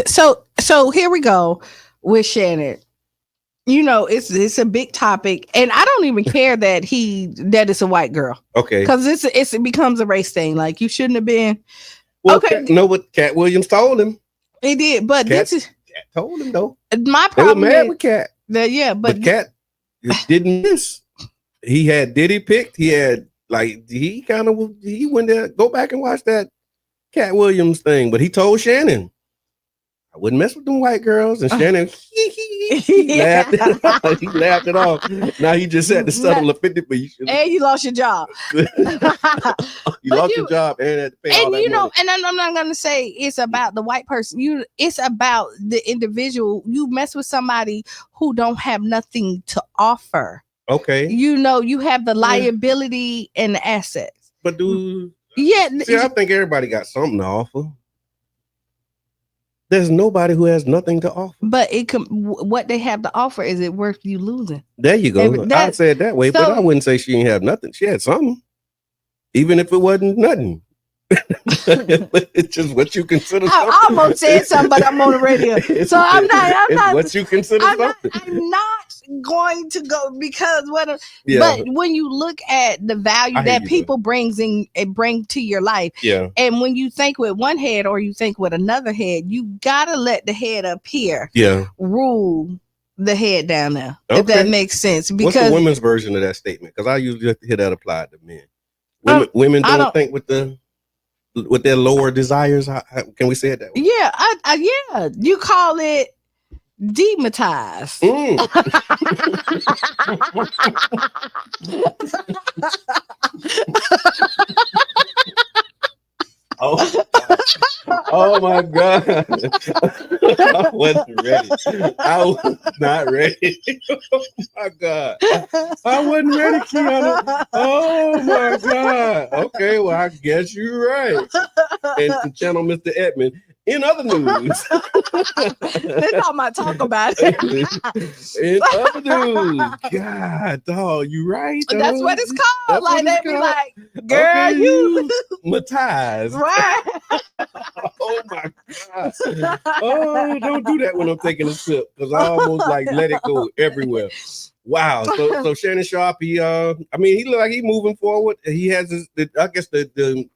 So here we go with Shannon. You know, it's a big topic, and I don't even care that it's a white girl. Okay, because it becomes a race thing. Like, you shouldn't have been. Well, okay, what Cat Williams told him. He did, but Cat told him though. My problem. They were mad with Cat. But Cat didn't miss. He had Diddy picked. He had he went there. Go back and watch that Cat Williams thing. But he told Shannon, I wouldn't mess with them white girls. And Shannon he laughed it off. Now he just had to settle a 50, but and you lost your job. You lost your job and had to pay all that money. And I'm not gonna say it's about the white person. It's about the individual. You mess with somebody who don't have nothing to offer. Okay. You have the liability and the assets. But I think everybody got something to offer. There's nobody who has nothing to offer. But what they have to offer, is it worth you losing? There you go. I said that way, but I wouldn't say she didn't have nothing. She had something, even if it wasn't nothing. It's just what you consider something. I almost said something, but I'm on the radio, so I'm not. What you consider something. I'm not going to go because But when you look at the value that people bring to your life, and when you think with one head or you think with another head, you gotta let the head up here, rule the head down there. Okay. If that makes sense. Because what's the women's version of that statement? Because I usually hear that applied to men. Women don't think with their lower desires. How can we say it that way? Yeah, you call it demonetized. Oh my God. I wasn't ready. I was not ready. Oh my God. I wasn't ready, Qiana. Oh my God. Okay, well, I guess you're right. And channel Mr. Edmund. In other news, they're talking about talk about it. In other news, God, dog, you right? Dog? That's what it's called. Like they be like, girl, okay, you Matized. Right. Oh my God. Oh, don't do that when I'm taking a sip because I almost like let it go everywhere. Wow. So Shannon Sharpe, he I mean, he look like he moving forward. He has the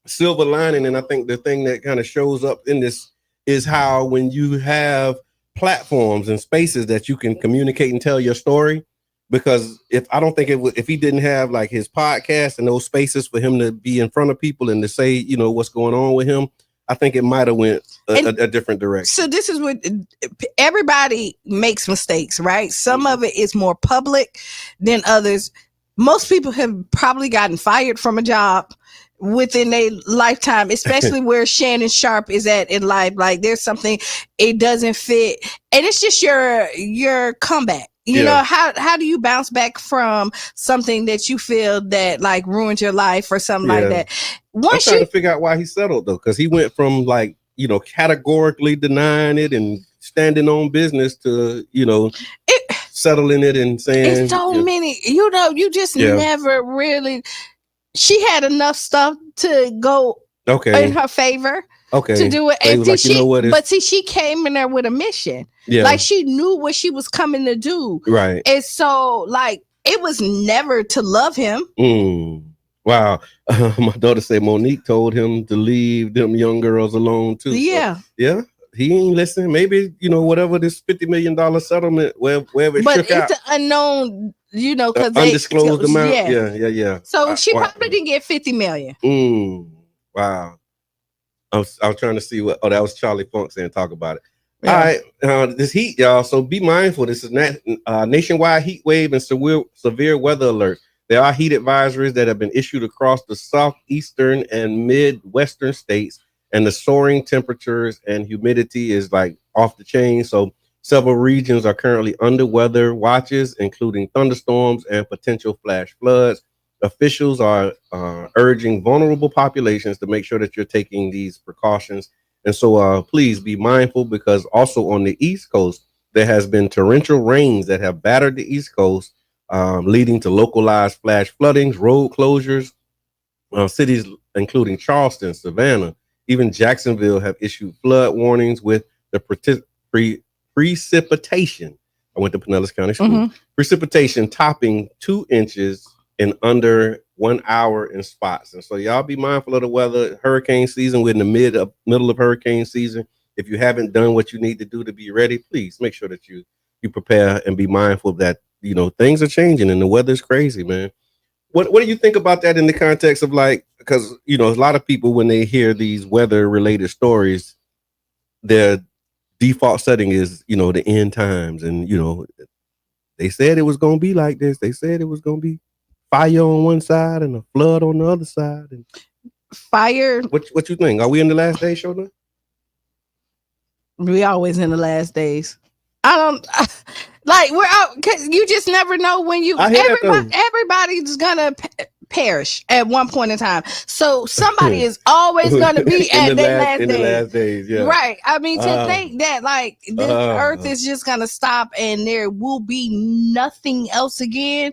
silver lining, and I think the thing that kind of shows up in this is how when you have platforms and spaces that you can communicate and tell your story. Because if he didn't have like his podcast and those spaces for him to be in front of people and to say, you know, what's going on with him, I think it might have went a different direction. So this is what everybody makes mistakes, right? Some of it is more public than others. Most people have probably gotten fired from a job within a lifetime, especially where Shannon Sharpe is at in life. Like there's something, it doesn't fit. And it's just your comeback. You know, how do you bounce back from something that you feel that like ruined your life or something like that? I'm trying to figure out why he settled though, because he went from like, you know, categorically denying it and standing on business to, you know, settling it and saying it's so many, you know, you just never really. She had enough stuff to go in her favor. To do it. And like, you know what, but see, she came in there with a mission. Yeah. Like she knew what she was coming to do. Right. And so like it was never to love him. Wow. My daughter said Monique told him to leave them young girls alone too. Yeah. So, yeah. He ain't listening. Maybe, you know, whatever this $50 million settlement, wherever it shook out. But it's an unknown, you know, because undisclosed amount. Yeah. So she probably didn't get 50 million. Wow. I was trying to see what. Oh, that was Charlie Funk saying talk about it. Yeah. All right, this heat, y'all. So be mindful. This is nationwide heat wave and severe weather alert. There are heat advisories that have been issued across the southeastern and midwestern states, and the soaring temperatures and humidity is like off the chain. So several regions are currently under weather watches, including thunderstorms and potential flash floods. Officials are urging vulnerable populations to make sure that you're taking these precautions. And so please be mindful, because also on the East Coast, there has been torrential rains that have battered the East Coast, leading to localized flash floodings, road closures. Cities including Charleston, Savannah, even Jacksonville have issued flood warnings with the precipitation. I went to Pinellas County School. Precipitation topping 2 inches in under 1 hour in spots. And so y'all be mindful of the weather. Hurricane season, we're in the middle of hurricane season. If you haven't done what you need to do to be ready, please make sure that you prepare and be mindful that, you know, things are changing and the weather's crazy, man. What do you think about that in the context of like, because, you know, a lot of people, when they hear these weather related stories, their default setting is, you know, the end times. And, you know, they said it was going to be like this. They said it was going to be fire on one side and a flood on the other side. And fire. What you think? Are we in the last days, Shona? We always in the last days. I don't like we're out. Cause you just never know when everybody's gonna perish at one point in time. So somebody is always gonna be at their last days. Yeah. Right. I mean, to think that like this earth is just gonna stop and there will be nothing else again.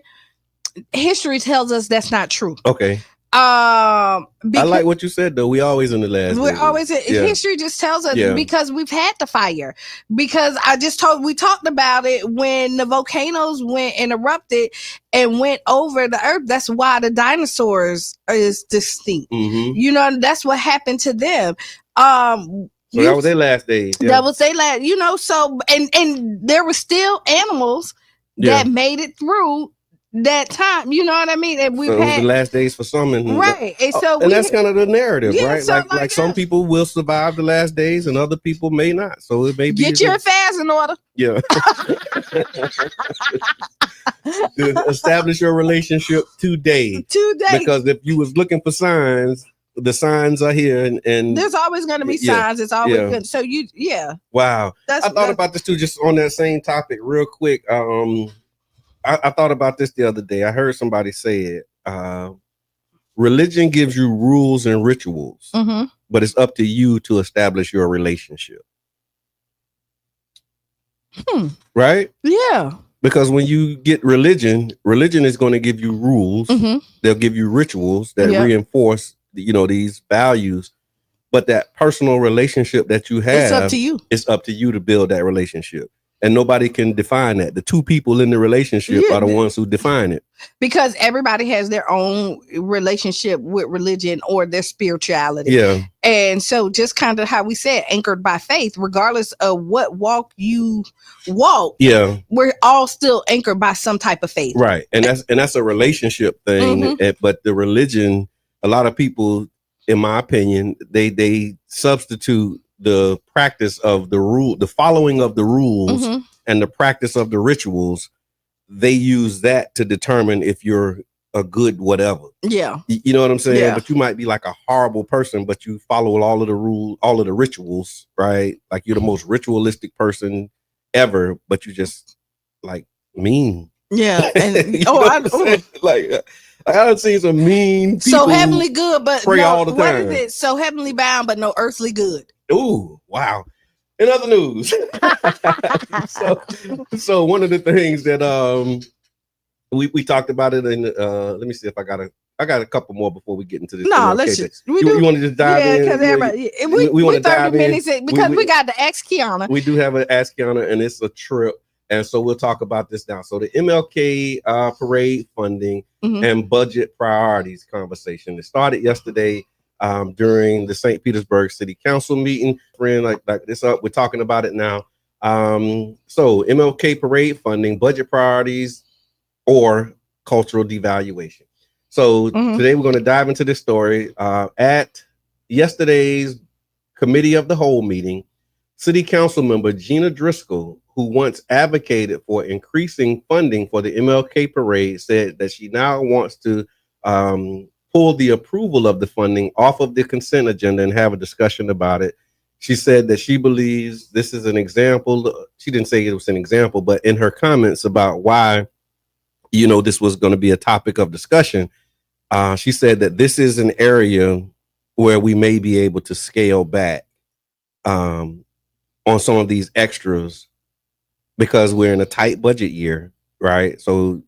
History tells us that's not true. Okay. I like what you said though. We always in the last. We're always in, history just tells us because we've had the fire. Because we talked about it when the volcanoes went and erupted and went over the earth. That's why the dinosaurs is distinct. You know, that's what happened to them. So that was their last days. That was their last. You know, so and there were still animals that made it through that time, you know what I mean? And we've had the last days for some, and right. And so that's kind of the narrative, right? So like some people will survive the last days, and other people may not. So it may be get your affairs in order. Yeah. Establish your relationship today. Because if you was looking for signs, the signs are here, and there's always going to be signs. It's always good. So wow. I thought about this too, just on that same topic, real quick. I thought about this the other day. I heard somebody say it. Religion gives you rules and rituals, but it's up to you to establish your relationship. Right? Yeah. Because when you get religion is going to give you rules. They'll give you rituals that reinforce, you know, these values. But that personal relationship that you have, it's up to you. It's up to you to build that relationship. And nobody can define that. The two people in the relationship are the ones who define it. Because everybody has their own relationship with religion or their spirituality. Yeah. And so just kind of how we said, anchored by faith, regardless of what walk you walk. Yeah. We're all still anchored by some type of faith. Right. And that's a relationship thing. But the religion, a lot of people, in my opinion, they substitute the practice of the following of the rules and the practice of the rituals. They use that to determine if you're a good whatever. Yeah. You know what I'm saying? Yeah. But you might be like a horrible person, but you follow all of the rules, all of the rituals, right? Like you're the most ritualistic person ever, but you just like mean. Yeah. And I haven't seen some mean people. So heavenly good, but pray all the time. What is it? So heavenly bound, but no earthly good. Ooh, wow. In other news, so one of the things that we talked about it in let me see if I got a couple more before we get into this. No, let's just you want to just dive in? Yeah, because everybody we want to dive 30 minutes in because we got to ask Qiana. We do have an Ask Qiana, and it's a trip. And so we'll talk about this now. So the MLK parade funding and budget priorities conversation. It started yesterday during the St. Petersburg City Council meeting. Friend, like this up, we're talking about it now. So MLK parade funding, budget priorities, or cultural devaluation. So today we're going to dive into this story. At yesterday's committee of the whole meeting, City Council member Gina Driscoll, who once advocated for increasing funding for the MLK parade, said that she now wants to pull the approval of the funding off of the consent agenda and have a discussion about it. She said that she believes this is an example. She didn't say it was an example, but in her comments about why, this was going to be a topic of discussion, she said that this is an area where we may be able to scale back on some of these extras because we're in a tight budget year, right? So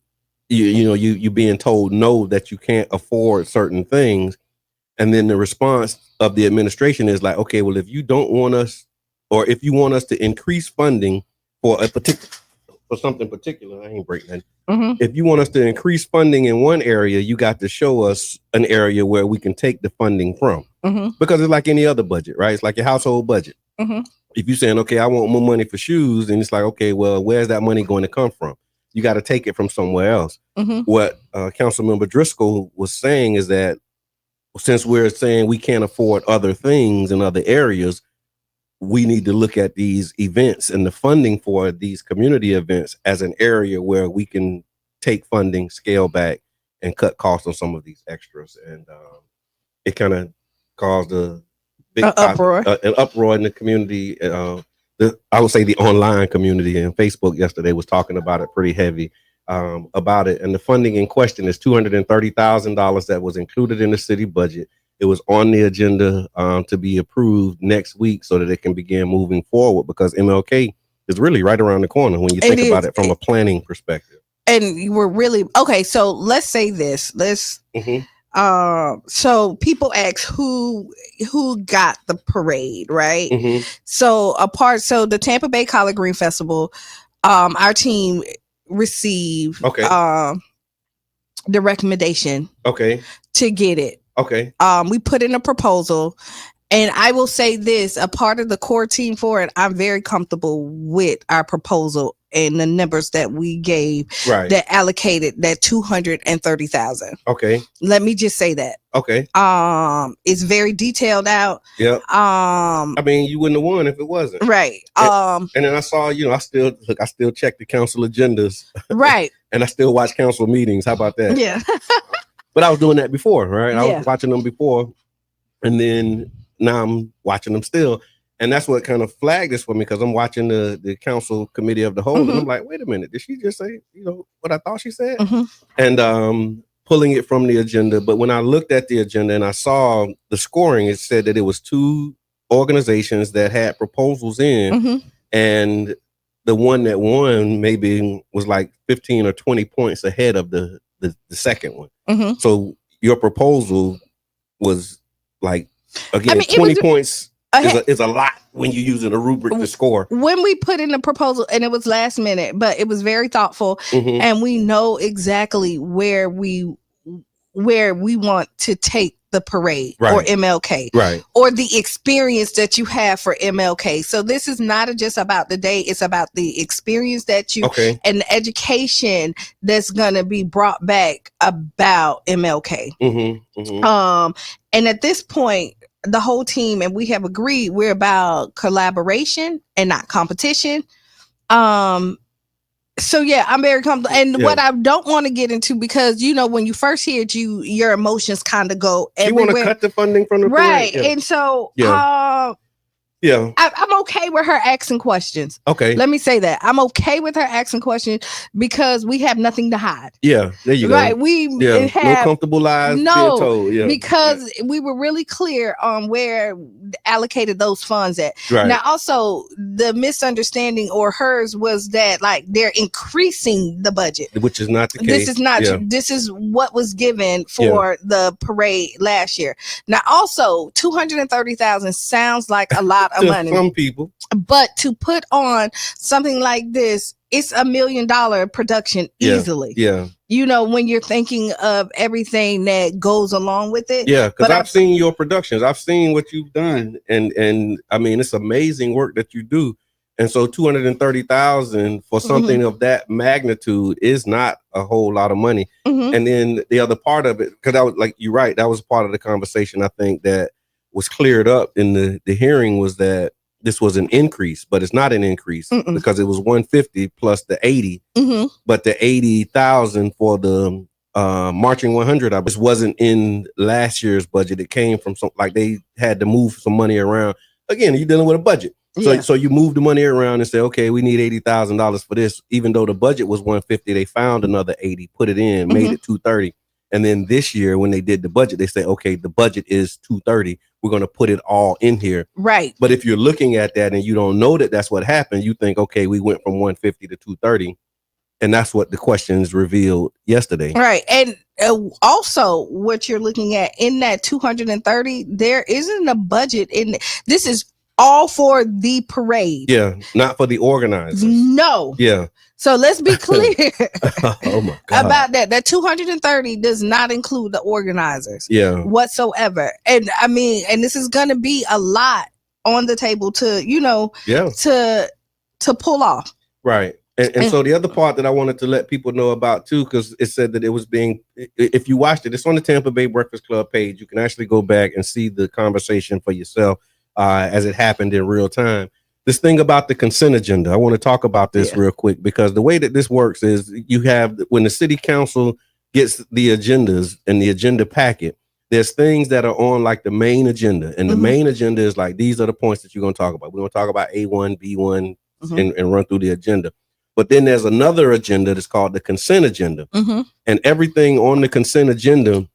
you being told no, that you can't afford certain things, and then the response of the administration is like, okay, well, if you don't want us, or if you want us to increase funding for something particular, I ain't breaking that. If you want us to increase funding in one area, you got to show us an area where we can take the funding from, because it's like any other budget, right? It's like your household budget. If you're saying, okay, I want more money for shoes, and it's like, okay, well, where's that money going to come from? You got to take it from somewhere else. What Councilmember Driscoll was saying is that since we're saying we can't afford other things in other areas, we need to look at these events and the funding for these community events as an area where we can take funding, scale back, and cut costs on some of these extras. And it kind of caused a big uproar in the community. I would say the online community, and Facebook yesterday was talking about it pretty heavy about it. And the funding in question is $230,000 that was included in the city budget. It was on the agenda to be approved next week so that it can begin moving forward, because MLK is really right around the corner when you think about it from a planning perspective. And we're really okay. So let's say this. So people ask who got the parade, right? So the Tampa Bay Collard Green Festival, our team received the recommendation to get it. We put in a proposal, and I will say this, a part of the core team for it, I'm very comfortable with our proposal and the numbers that we gave that allocated that $230,000. Let me just say that. It's very detailed out. I mean, you wouldn't have won if it wasn't. Right. And then I saw, I still check the council agendas. Right. And I still watch council meetings. How about that? Yeah. But I was doing that before, right? I was watching them before, and then now I'm watching them still. And that's what kind of flagged this for me, because I'm watching the council committee of the whole, and I'm like, wait a minute, did she just say, what I thought she said? And pulling it from the agenda. But when I looked at the agenda and I saw the scoring, it said that it was two organizations that had proposals in, and the one that won maybe was like 15 or 20 points ahead of the second one. So your proposal was like Again, 20 points is a lot when you're using a rubric to score. When we put in the proposal, and it was last minute, but it was very thoughtful, and we know exactly where we want to take the parade or MLK, or the experience that you have for MLK. So this is not just about the day; it's about the experience that you and the education that's gonna be brought back about MLK. And at this point, the whole team and we have agreed we're about collaboration and not competition. So yeah, I'm very comfortable. And what I don't want to get into, because when you first hear it, your emotions kind of go everywhere. You want to cut the funding from the parade. And so I'm okay with her asking questions. Okay. Let me say that. I'm okay with her asking questions because we have nothing to hide. Yeah, there you go. Right. We have no comfortable lies being told. Because we were really clear on where allocated those funds at. Right. Now, also, the misunderstanding or hers was that they're increasing the budget. Which is not the case. This is not true. This is what was given for the parade last year. Now, also, $230,000 sounds like a lot of money. Some people. But to put on something like this, it's $1 million production easily. Yeah. When you're thinking of everything that goes along with it. Yeah, because I've seen your productions. I've seen what you've done. And I mean, it's amazing work that you do. And so $230,000 for something of that magnitude is not a whole lot of money. And then the other part of it, because I was you're right, that was part of the conversation I think that was cleared up in the hearing, was that this was an increase, but it's not an increase because it was 150 plus the 80, but the 80,000 for the marching 100, this wasn't in last year's budget. It came from they had to move some money around. Again, you're dealing with a budget. So you move the money around and say, okay, we need $80,000 for this. Even though the budget was 150, they found another 80, put it in, made it 230. And then this year, when they did the budget, they say, okay, the budget is 230. We're going to put it all in here. Right. But if you're looking at that and you don't know that that's what happened, you think, okay, we went from 150 to 230. And that's what the questions revealed yesterday. Right. And also what you're looking at in that 230, there isn't a budget in this is all for the parade. Yeah. Not for the organizers. No. Yeah. So let's be clear oh my God. about that. That 230 does not include the organizers whatsoever. And I mean, and this is going to be a lot on the table to, to pull off. Right. And so the other part that I wanted to let people know about too, because it said that it was if you watched it, it's on the Tampa Bay Breakfast Club page. You can actually go back and see the conversation for yourself as it happened in real time. This thing about the consent agenda, I want to talk about this real quick, because the way that this works is you have, when the city council gets the agendas and the agenda packet, there's things that are on the main agenda. And the main agenda is these are the points that you're going to talk about. We're going to talk about A1, B1 and run through the agenda. But then there's another agenda that's called the consent agenda. And everything on the consent agenda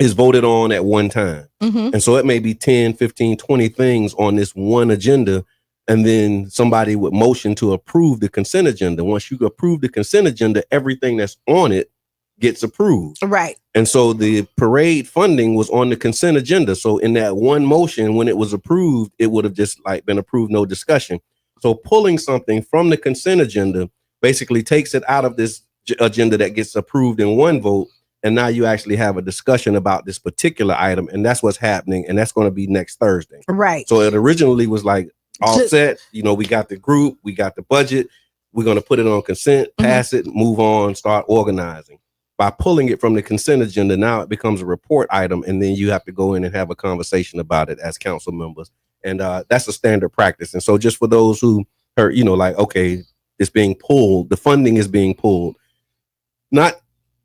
is voted on at one time. And so it may be 10, 15, 20 things on this one agenda. And then somebody would motion to approve the consent agenda. Once you approve the consent agenda, everything that's on it gets approved. Right. And so the parade funding was on the consent agenda. So in that one motion, when it was approved, it would have just been approved, no discussion. So pulling something from the consent agenda basically takes it out of this agenda that gets approved in one vote. And now you actually have a discussion about this particular item. And that's what's happening. And that's going to be next Thursday. Right. So it originally was all set, we got the group, we got the budget, we're going to put it on consent, pass it, move on, start organizing. By pulling it from the consent agenda, now it becomes a report item, and then you have to go in and have a conversation about it as council members. And that's a standard practice. And so just for those who heard, okay, it's being pulled, the funding is being pulled, not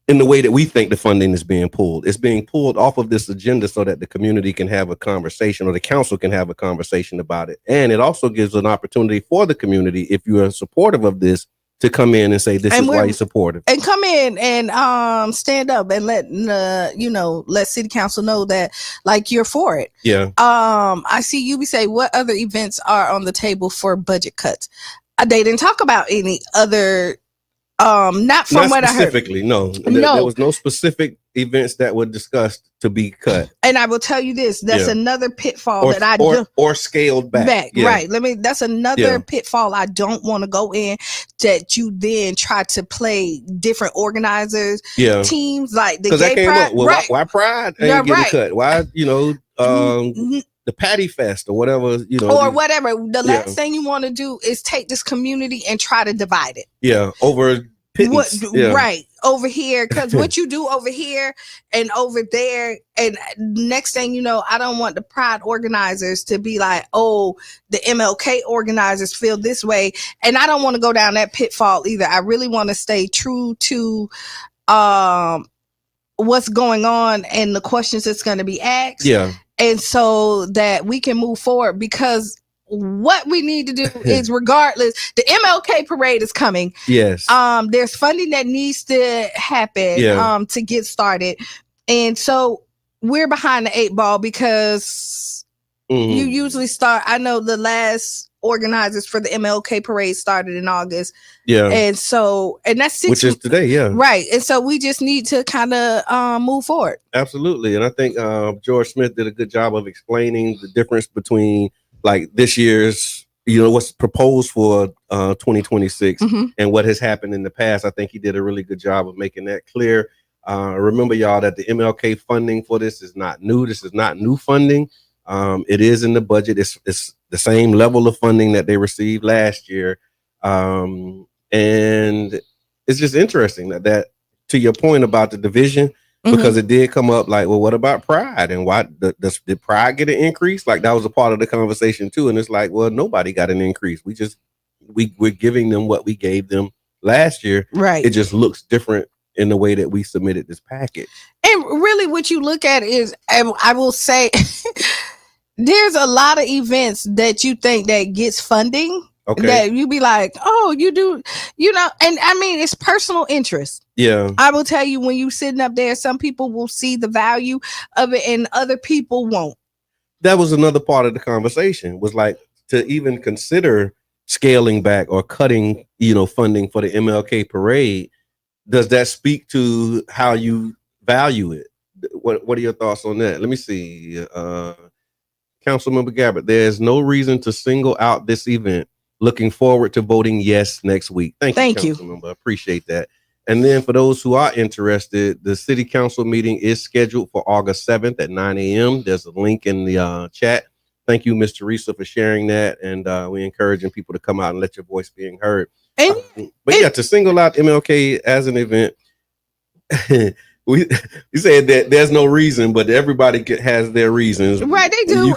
in the way that we think the funding is being pulled. It's being pulled off of this agenda so that the community can have a conversation, or the council can have a conversation about it. And it also gives an opportunity for the community, if you are supportive of this, to come in and say, this is why you support it. And come in and stand up and let city council know that you're for it. Yeah. I see you say, what other events are on the table for budget cuts? They didn't talk about any other. Not what I heard. Specifically, no. There was no specific events that were discussed to be cut. And I will tell you this, that's another pitfall that I do. Or scaled back. Right. That's another pitfall I don't want to go in, that you then try to play different organizers, teams like the gay pride. Well, why Pride ain't getting cut? Why, the Patty Fest or whatever, or whatever. The last thing you want to do is take this community and try to divide it. Yeah. Over pittance. Right. Over here, because what you do over here and over there, and next thing you know, I don't want the Pride organizers to be like, oh, the MLK organizers feel this way, and I don't want to go down that pitfall either. I really want to stay true to what's going on and the questions that's going to be asked, and so that we can move forward, because what we need to do is, regardless, the MLK parade is coming. Yes. There's funding that needs to happen to get started. And so we're behind the 8 ball, because you usually start, I know the last organizers for the MLK parade started in August. Yeah. And so, and that's 6 which is today, right. And so we just need to kind of move forward. Absolutely. And I think George Smith did a good job of explaining the difference between like this year's, what's proposed for 2026 and what has happened in the past. I think he did a really good job of making that clear. Remember, y'all, that the MLK funding for this is not new. This is not new funding. It is in the budget. It's the same level of funding that they received last year. And it's just interesting that to your point about the division, because it did come up like, well, what about Pride? And why did Pride get an increase? Like, that was a part of the conversation too. And it's like, well, nobody got an increase. We're giving them what we gave them last year. Right. It just looks different in the way that we submitted this package. And really what you look at is, I will say, there's a lot of events that you think that gets funding. Okay. That you be like, oh, you do, and I mean, it's personal interest. Yeah. I will tell you, when you sitting up there, some people will see the value of it and other people won't. That was another part of the conversation, was like, to even consider scaling back or cutting, funding for the MLK parade. Does that speak to how you value it? What are your thoughts on that? Let me see. Councilmember Gabbard, there's no reason to single out this event. Looking forward to voting yes next week. Thank you, Councilmember. Appreciate that. And then for those who are interested, the city council meeting is scheduled for August 7th at 9 a.m. There's a link in the chat. Thank you, Ms. Teresa, for sharing that. And we're encouraging people to come out and let your voice being heard. To single out MLK as an event, we said that there's no reason, but everybody has their reasons. Right, they do.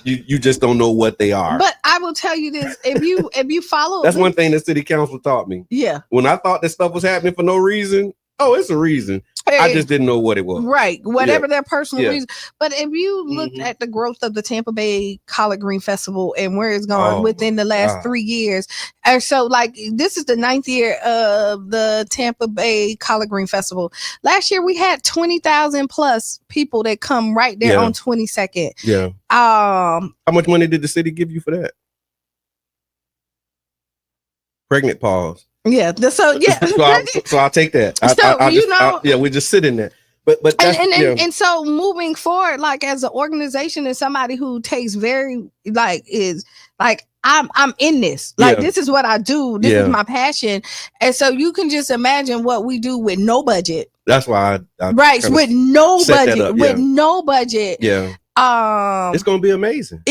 You just don't know what they are. But I will tell you this: if you follow, that's one thing the city council taught me. Yeah. When I thought this stuff was happening for no reason, it's a reason. I just didn't know what it was. Right. Whatever their personal reason. But if you looked at the growth of the Tampa Bay Collard Green Festival and where it's gone within the last 3 years. And so, like, this is the 9th year of the Tampa Bay Collard Green Festival. Last year we had 20,000 plus people that come right there on 22nd. Yeah. How much money did the city give you for that? Pregnant pause. Yeah. So I'll take that. We're just sitting there. But and so moving forward, like, as an organization and somebody who takes very I'm in this. Like, this is what I do. This is my passion. And so you can just imagine what we do with no budget. That's why I with no budget. With no budget. Yeah. It's gonna be amazing.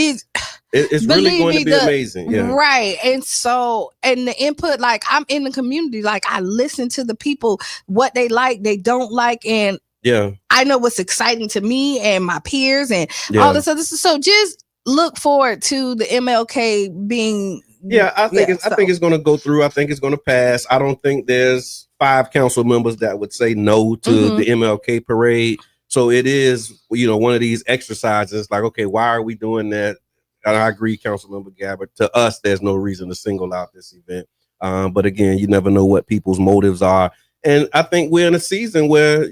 It's really going to be amazing. Yeah. Right. And so, and the input, like, I'm in the community, like, I listen to the people, what they like, they don't like, and I know what's exciting to me and my peers and all this other stuff. So just look forward to the MLK being. I think it's going to go through. I think it's going to pass. I don't think there's 5 council members that would say no to the MLK parade. So it is, one of these exercises, like, okay, why are we doing that? And I agree, Councilmember Gabbard. To us, there's no reason to single out this event. But again, you never know what people's motives are. And I think we're in a season where,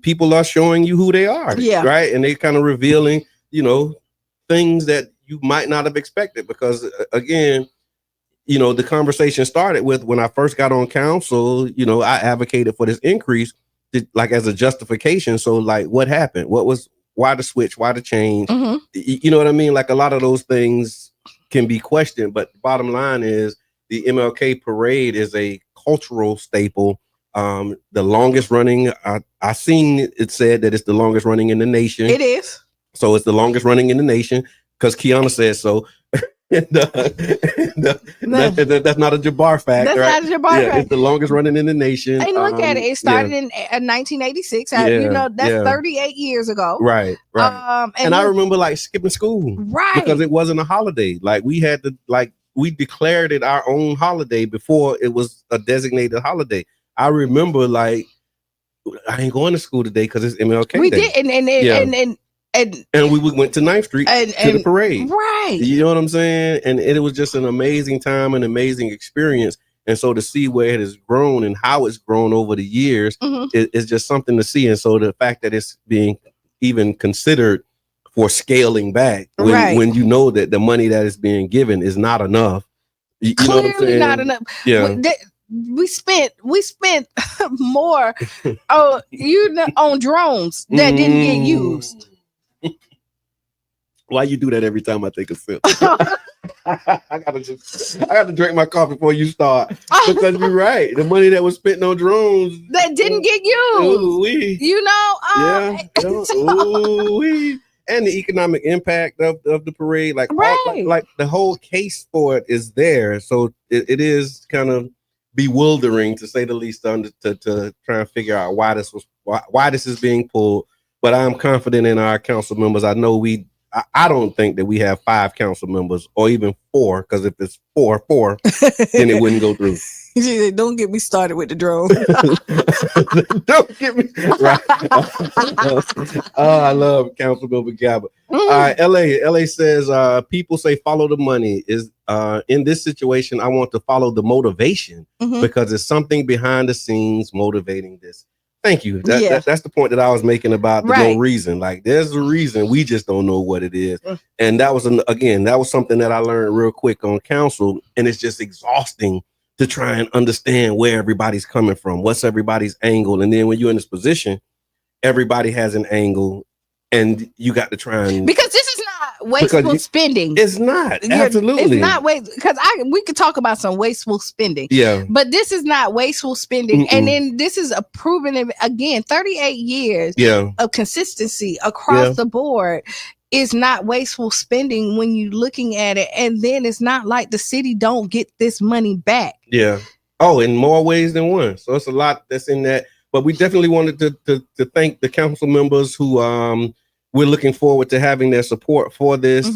people are showing you who they are. Yeah. Right. And they're kind of revealing, things that you might not have expected. Because again, the conversation started with, when I first got on council, I advocated for this increase. like as a justification. So like, what happened? Why the switch? Why the change? Mm-hmm. You know what I mean? Like a lot of those things can be questioned, but bottom line is the MLK parade is a cultural staple. The longest running, I seen it said that it's the longest running in the nation. It is. So it's the longest running in the nation because Qiana said so. That's not a Jabbar fact. That's right? not a Jabbar fact. It's the longest running in the nation. And look at it. It started in 1986. That's 38 years ago. Right. And I remember like skipping school. Right. Because it wasn't a holiday. Like we had to we declared it our own holiday before it was a designated holiday. I remember like I ain't going to school today because it's MLK we Day. Did and we went to 9th Street to the parade. Right. You know what I'm saying? And it was just an amazing time, an amazing experience. And so to see where it has grown and how it's grown over the years is just something to see. And so the fact that it's being even considered for scaling back when you know that the money that is being given is not enough. You know what I'm saying? Not enough. Yeah. We spent more on drones that didn't get used. Why you do that every time I take a sip? I gotta drink my coffee before you start. Because you're right. The money that was spent on drones that didn't get used. And the economic impact of the parade, like the whole case for it is there. So it is kind of bewildering to say the least to try and figure out why this is being pulled. But I'm confident in our council members. I know I don't think that we have 5 council members or even 4, because if it's 4, then it wouldn't go through. Don't get me started with the drone. Don't get me right. I love Councilmember Gabba. All right, LA says people say follow the money. Is in this situation, I want to follow the motivation because there's something behind the scenes motivating this. Thank you. That's the point that I was making about the no reason. Like there's a reason, we just don't know what it is. And that was something that I learned real quick on council, and it's just exhausting to try and understand where everybody's coming from, what's everybody's angle. And then when you're in this position, everybody has an angle and you got to try and... Because this is not wasteful spending. It's not. Absolutely. It's not wasteful. Because we could talk about some wasteful spending. Yeah. But this is not wasteful spending. And then this is a proven, again, 38 years of consistency across the board is not wasteful spending when you're looking at it. And then it's not like the city don't get this money back. Yeah. Oh, in more ways than one. So it's a lot that's in that. But we definitely wanted to thank the council members who we're looking forward to having their support for this.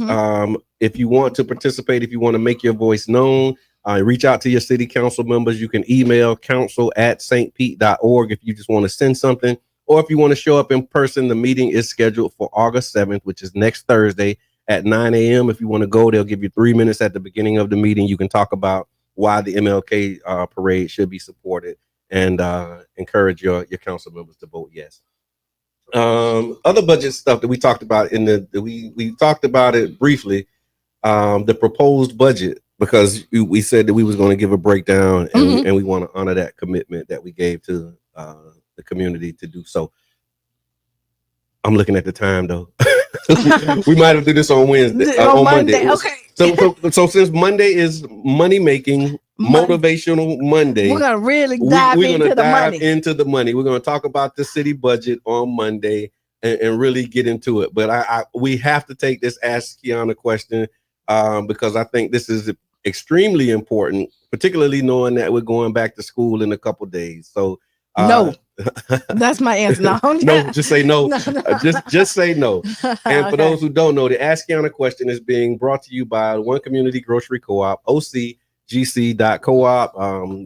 If you want to participate, if you want to make your voice known, reach out to your city council members. You can email council@stpete.org if you just want to send something, or if you want to show up in person. The meeting is scheduled for August 7th, which is next Thursday at 9 a.m. If you want to go, they'll give you 3 minutes at the beginning of the meeting. You can talk about why the MLK parade should be supported and encourage your council members to vote yes. Other budget stuff that we talked about we talked about it briefly, the proposed budget, because we said that we was going to give a breakdown and we want to honor that commitment that we gave to the community to do so. I'm looking at the time though. We might have to do this on Wednesday, on Monday. Okay. So since Monday is money making, motivational Monday, we're gonna really dive into the money. We're gonna talk about the city budget on Monday and really get into it. But we have to take this Ask Qiana question because I think this is extremely important, particularly knowing that we're going back to school in a couple days. So no. That's my answer. No, just say no. Just say no. And for those who don't know, the Ask Qiana question is being brought to you by One Community Grocery Co-op, OCGC.coop.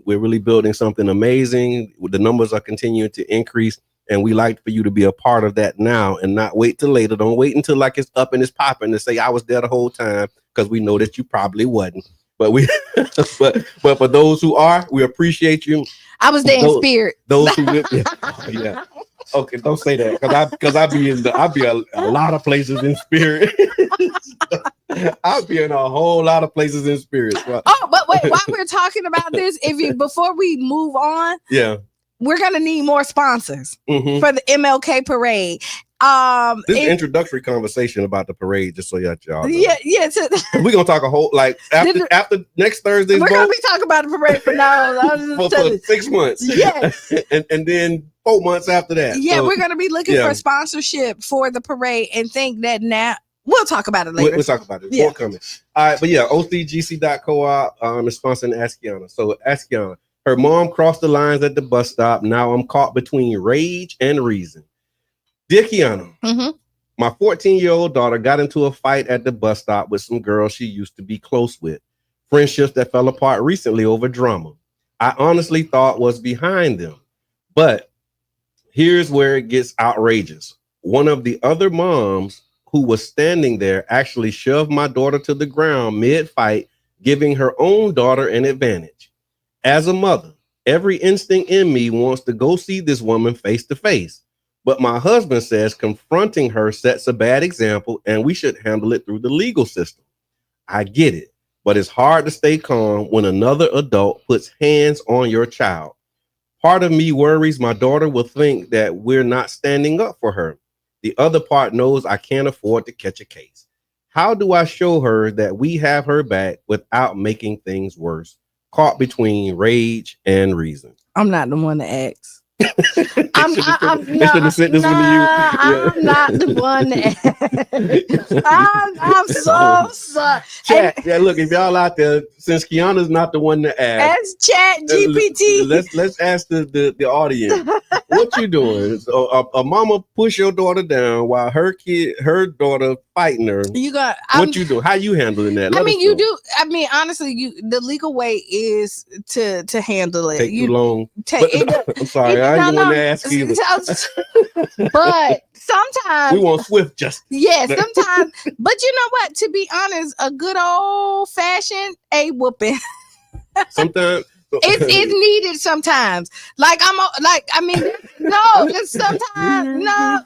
We're really building something amazing. The numbers are continuing to increase, and we like for you to be a part of that now and not wait till later. Don't wait until like it's up and it's popping to say I was there the whole time, because we know that you probably wasn't. But but for those who are, we appreciate you. I was there in spirit. Those who yeah. Okay, don't say that, because I be a lot of places in spirit. I'll be in a whole lot of places in spirit. But wait, while we're talking about this, before we move on, we're gonna need more sponsors for the MLK parade. This is introductory conversation about the parade, just so y'all know. Yeah. We're gonna talk a whole after next Thursday's we're gonna be talking about the parade for now for 6 months. Yes. and then 4 months after that. Yeah, so, we're gonna be looking for sponsorship for the parade, and think that now we'll talk about it later. We'll talk about it. More coming. All right, but OCGC.coop is sponsoring Ask Qiana. So Ask Qiana. Her mom crossed the lines at the bus stop. Now I'm caught between rage and reason. Dear Qiana, my 14-year-old daughter got into a fight at the bus stop with some girls she used to be close with. Friendships that fell apart recently over drama. I honestly thought was behind them. But here's where it gets outrageous. One of the other moms who was standing there actually shoved my daughter to the ground mid-fight, giving her own daughter an advantage. As a mother, every instinct in me wants to go see this woman face to face. But my husband says confronting her sets a bad example and we should handle it through the legal system. I get it, but it's hard to stay calm when another adult puts hands on your child. Part of me worries my daughter will think that we're not standing up for her. The other part knows I can't afford to catch a case. How do I show her that we have her back without making things worse? Caught between rage and reason. I'm not the one to ask. I'm not the one. I'm so sorry. Chat, look, if y'all out there, since Qiana's not the one to ask, ask Chat GPT. Let's ask the audience. What you doing? So, a mama push your daughter down while her daughter fighting her. What you do? How you handling that? Honestly, the legal way is to handle it. Take too long. I'm sorry, I didn't want to ask either. But sometimes we want swift justice. Yeah, sometimes. But you know what? To be honest, a good old fashioned whooping. Sometimes. It's needed sometimes. Just sometimes. No,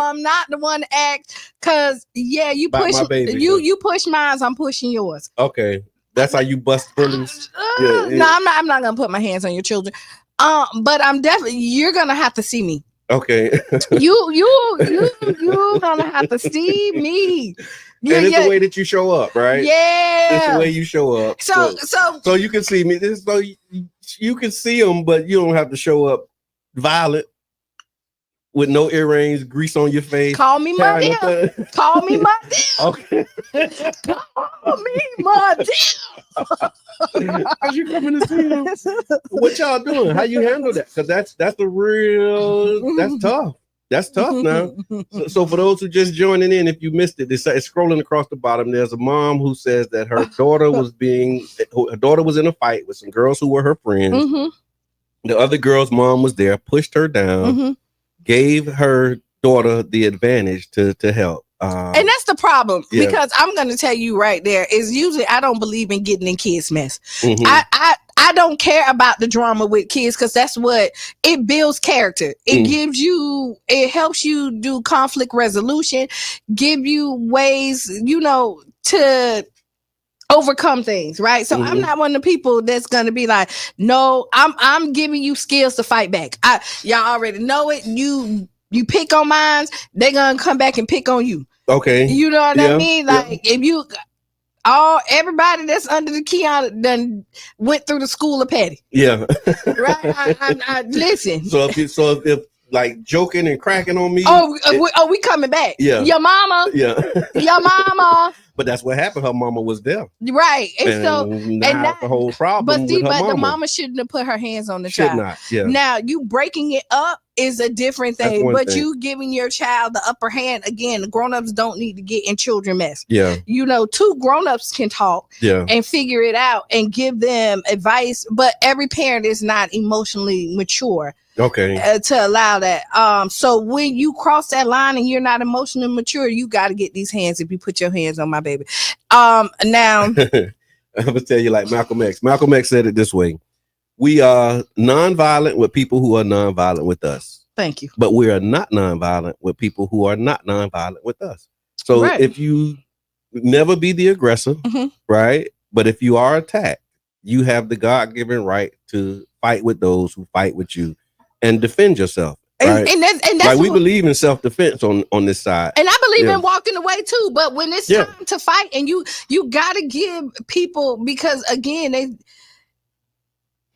I'm not the one to act. Cause you push mine, I'm pushing yours. Okay. That's how you bust bullies. No, I'm not gonna put my hands on your children. But I'm definitely, you're gonna have to see me. Okay. you gonna have to see me. And it's the way that you show up, right? Yeah. It's the way you show up. So you can see me. So you can see them, but you don't have to show up violent with no earrings, grease on your face. Call me my dear. Call me my dear. Okay. Call me my dear. You coming to see them? What y'all doing? How you handle that? Because that's tough. That's tough now. So for those who just joining in, if you missed it, it's scrolling across the bottom. There's a mom who says that her daughter was in a fight with some girls who were her friends. The other girl's mom was there, pushed her down, gave her daughter the advantage to help. And that's the problem, because I'm going to tell you right there is usually I don't believe in getting in kids' mess. I don't care about the drama with kids, because that's what it builds character. It helps you do conflict resolution, give you ways, to overcome things, right? So I'm not one of the people that's gonna be like, no, I'm giving you skills to fight back. Y'all already know it. You pick on mine, they're gonna come back and pick on you. Okay. You know what I mean? Like if you everybody that's under the Qiana done went through the school of petty. Yeah. Right. I listen. So if like joking and cracking on me. We coming back. Yeah. Your mama. Yeah. Your mama. But that's what happened. Her mama was there. Right. And that's the whole problem. But the mama shouldn't have put her hands on the Should child. not. Yeah. Now you breaking it up is a different thing, but you giving your child the upper hand. Again, the grown-ups don't need to get in children mess. Yeah. Two grown-ups can talk and figure it out and give them advice, but every parent is not emotionally mature. Okay. To allow that. So when you cross that line and you're not emotionally mature, you got to get these hands if you put your hands on my baby. Now I'm gonna tell you like Malcolm X. Malcolm X said it this way: we are nonviolent with people who are nonviolent with us. Thank you. But we are not nonviolent with people who are not nonviolent with us. So if you never be the aggressor, right? But if you are attacked, you have the God-given right to fight with those who fight with you, and defend yourself. Right? And that's like we believe in self-defense on this side. And I believe in walking away too. But when it's time to fight, and you gotta give people, because again,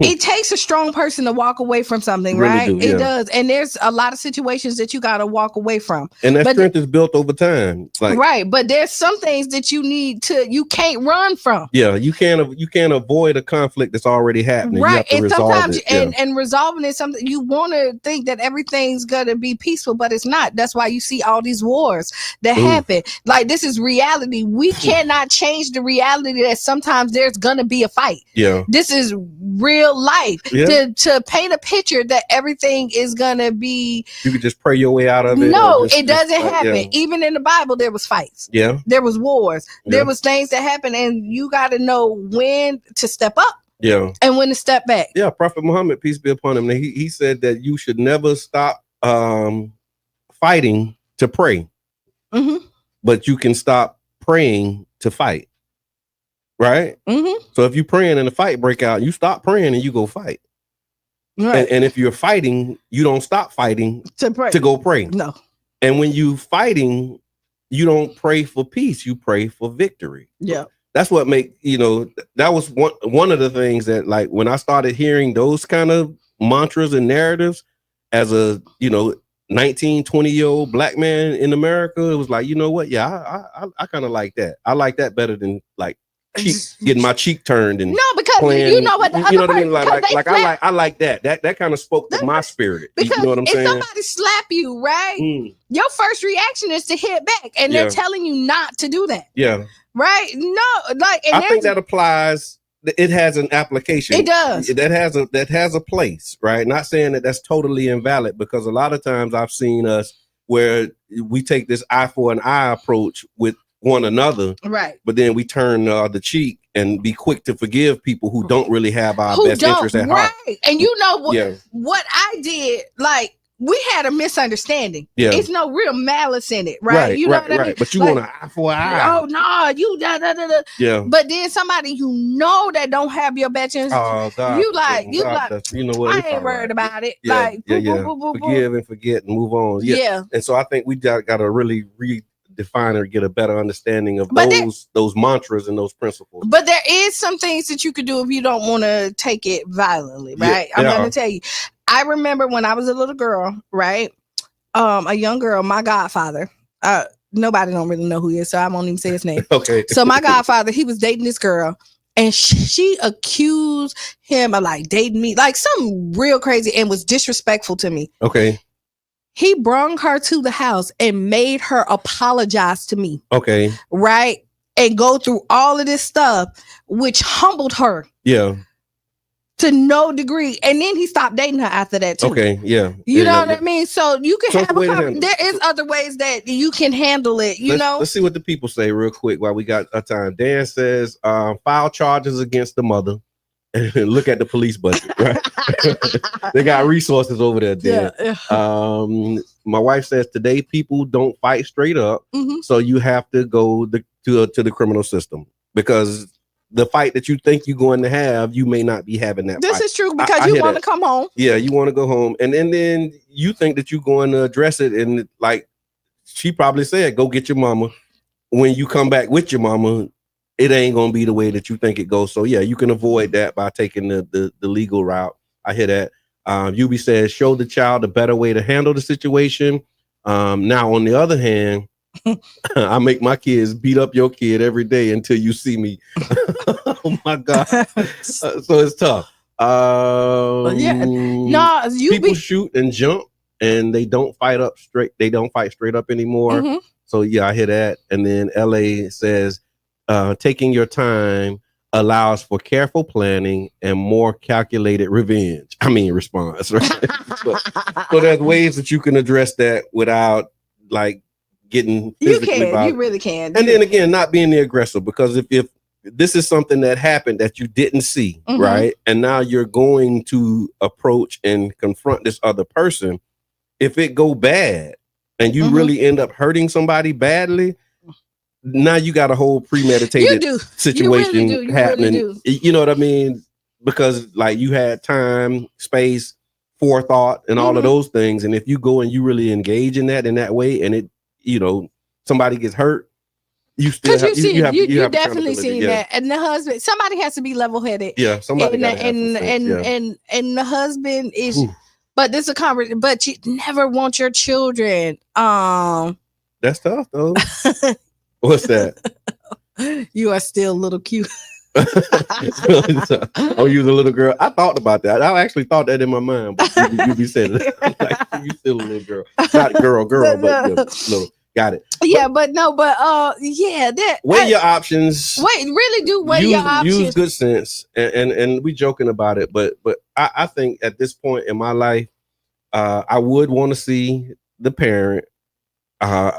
it takes a strong person to walk away from something, right? It does. And there's a lot of situations that you got to walk away from. And that strength is built over time. Right. But there's some things that you can't run from. Yeah. You can't avoid a conflict that's already happening. Right. You have to sometimes, it. And resolving is something you want to think that everything's going to be peaceful, but it's not. That's why you see all these wars that happen. Like, this is reality. We cannot change the reality that sometimes there's going to be a fight. Yeah. This is real life. To paint a picture that everything is gonna be, you could just pray your way out of it. No, it doesn't happen. Even in the Bible, there was fights. Yeah, there was wars. There was things that happened, and you got to know when to step up. Yeah, and when to step back. Yeah, Prophet Muhammad, peace be upon him, he said that you should never stop fighting to pray, but you can stop praying to fight. Right. So if you're praying and a fight break out, you stop praying and you go fight. Right. And if you're fighting, you don't stop fighting to go pray. No. And when you fighting, you don't pray for peace. You pray for victory. Yeah. That's what that was one of the things that, like, when I started hearing those kind of mantras and narratives as a, 19, 20-year-old black man in America, it was like, you know what? Yeah, I kind of like that. I like that better than like getting my cheek turned and because playing, you know what I mean, I like that kind of spoke to my spirit. Because you know what I'm saying? If somebody slap you, right, your first reaction is to hit back, and they're telling you not to do that. Yeah, right. No, like, and I think that applies. It has an application. It does. That has a place, right? Not saying that that's totally invalid, because a lot of times I've seen us where we take this eye for an eye approach with one another, right? But then we turn the cheek and be quick to forgive people who don't really have our best interest at heart. And what I did, like, we had a misunderstanding. Yeah, it's no real malice in it, right? You know what I mean? But you want an eye for an eye. Oh no, you da. Yeah. But then somebody that don't have your best interest, oh God, you know what? I ain't worried about it. Yeah, like, forgive and forget and move on. Yeah. And so I think we got to really define or get a better understanding of those mantras and those principles. But there is some things that you could do if you don't want to take it violently, right? I'm going to tell you. I remember when I was a little girl, right? A young girl, my godfather. Nobody don't really know who he is, so I won't even say his name. Okay. So my godfather, he was dating this girl, and she accused him of like dating me, like something real crazy, and was disrespectful to me. Okay. He brought her to the house and made her apologize to me. Okay. Right? And go through all of this stuff, which humbled her. Yeah. To no degree. And then he stopped dating her after that too. Okay. Yeah. You know what I mean? So you can have there is other ways that you can handle it, Let's see what the people say real quick while we got our time. Dan says, file charges against the mother. And look at the police budget, right? They got resources over there. Yeah. My wife says today people don't fight straight up, so you have to go to the criminal system, because the fight that you think you're going to have, you may not be having that. This fight. is true, because you want to come home. Yeah, you want to go home, and then you think that you're going to address it, and like she probably said, go get your mama. When you come back with your mama, it ain't gonna be the way that you think it goes. So yeah, you can avoid that by taking the legal route. I hear that. Yubi says, show the child a better way to handle the situation. Now, on the other hand, I make my kids beat up your kid every day until you see me. Oh my God. So it's tough. People shoot and jump, and they don't fight straight up anymore. So yeah, I hear that. And then LA says, taking your time allows for careful planning and more calculated response. Right? so there's ways that you can address that without like getting physically you really can. And then again, not being the aggressor, because if this is something that happened that you didn't see, right? And now you're going to approach and confront this other person. If it go bad and you really end up hurting somebody badly, now you got a whole premeditated situation happening. You know what I mean? because like you had time, space, forethought, and all of those things. And if you go and you really engage in that way, and it, somebody gets hurt, you still have, you definitely seen that. And the husband, somebody has to be level-headed. Yeah, somebody and the husband is. But this is a conversation. But you never want your children. That's tough though. What's that? You are still a little cute. Oh, you the little girl. I thought about that. I actually thought that in my mind. But you be saying like, you still a little girl, not girl, but little. Got it. Yeah, but that weigh your options. Really do weigh your options. Use good sense, and we joking about it, but I think at this point in my life, I would want to see the parent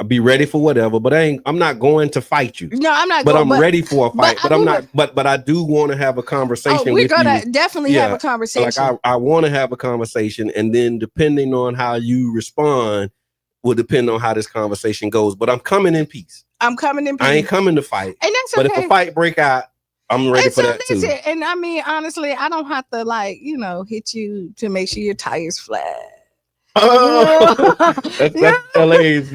be ready for whatever. But I'm not going to fight you. No, I'm not. But I'm ready for a fight. But I'm not. But I do want to have a conversation. Oh, we're gonna definitely have a conversation. Like I want to have a conversation, and then depending on how you respond, will depend on how this conversation goes. But I'm coming in peace. I ain't coming to fight. And that's okay. But if a fight break out, I'm ready for that too. And I mean, honestly, I don't have to hit you to make sure your tire's flat. Oh, that's LA's,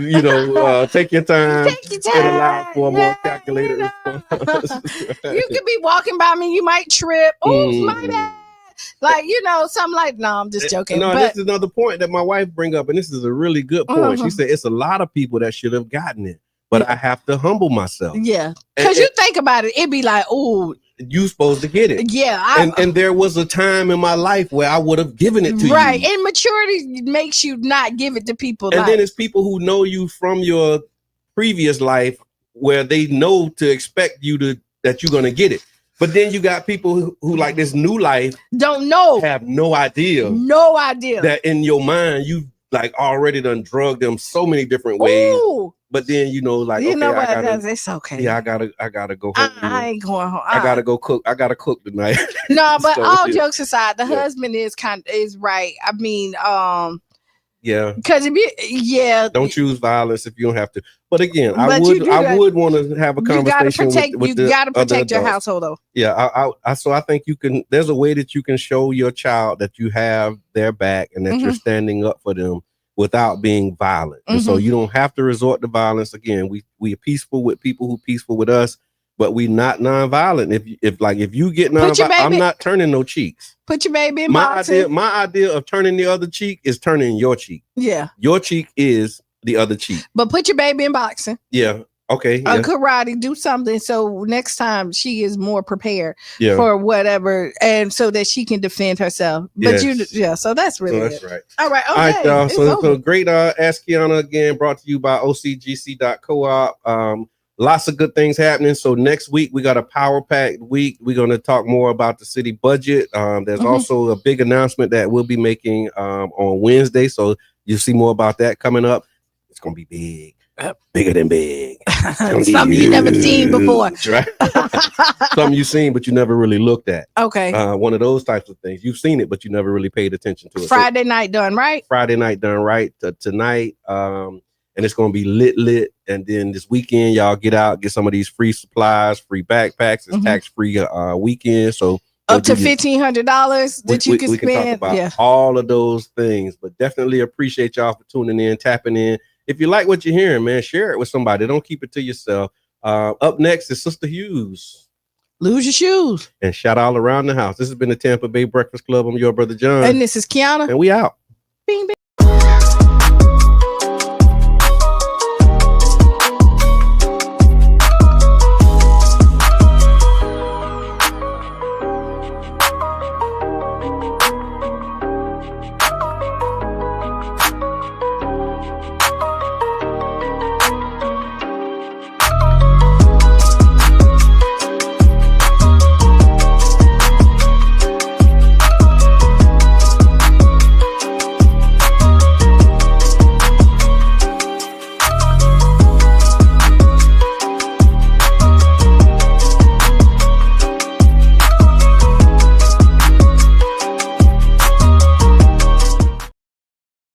take your time. And allow for a more calculated response. You could be walking by me, you might trip. Oops, my bad. Something like, no, I'm just joking. No, this is another point that my wife bring up, and this is a really good point. She said it's a lot of people that should have gotten it, but I have to humble myself. Yeah, because you think about it, it'd be like, oh, you supposed to get it. Yeah, and there was a time in my life where I would have given it to you. Right, and maturity makes you not give it to people. And then it's people who know you from your previous life where they know to expect you that you're gonna get it. But then you got people who like this new life don't know, have no idea that in your mind you like already done drugged them so many different ways. Ooh. But then it's okay. Yeah, I gotta go home. I ain't going home. I gotta go cook. I gotta cook tonight. No, but all jokes aside, the husband is right. I mean, yeah, because don't choose violence if you don't have to. But again, I would want to have a conversation with you gotta protect your household though. Yeah, so I think there's a way that you can show your child that you have their back and that you're standing up for them without being violent. And so you don't have to resort to violence. Again, we are peaceful with people who peaceful with us, but we not nonviolent. If you get nonviolent, I'm not turning no cheeks. Put your baby in boxing. My idea of turning the other cheek is turning your cheek. Yeah. Your cheek is the other cheek. But put your baby in boxing. Yeah. Okay. Yeah. Karate, do something so next time she is more prepared for whatever, and so that she can defend herself. But so that's really that's right. All right. Okay. All right, y'all. So great. Ask Qiana again, brought to you by OCGC.coop. Lots of good things happening. So next week we got a power packed week. We're going to talk more about the city budget. There's also a big announcement that we'll be making on Wednesday. So you'll see more about that coming up. It's going to be big. Bigger than big. Something you never seen before. Right? Something you've seen, but you never really looked at. Okay. One of those types of things. You've seen it, but you never really paid attention to it. Friday night done right. Tonight. And it's going to be lit. And then this weekend, y'all get out, get some of these free supplies, free backpacks. It's tax-free weekend. So up to $1,500 that you can spend. Can talk about all of those things, but definitely appreciate y'all for tuning in, tapping in. If you like what you're hearing, man, share it with somebody. Don't keep it to yourself. Up next is Sister Hughes. Lose your shoes. And shout all around the house. This has been the Tampa Bay Breakfast Club. I'm your brother John. And this is Qiana. And we out. Bing, bing.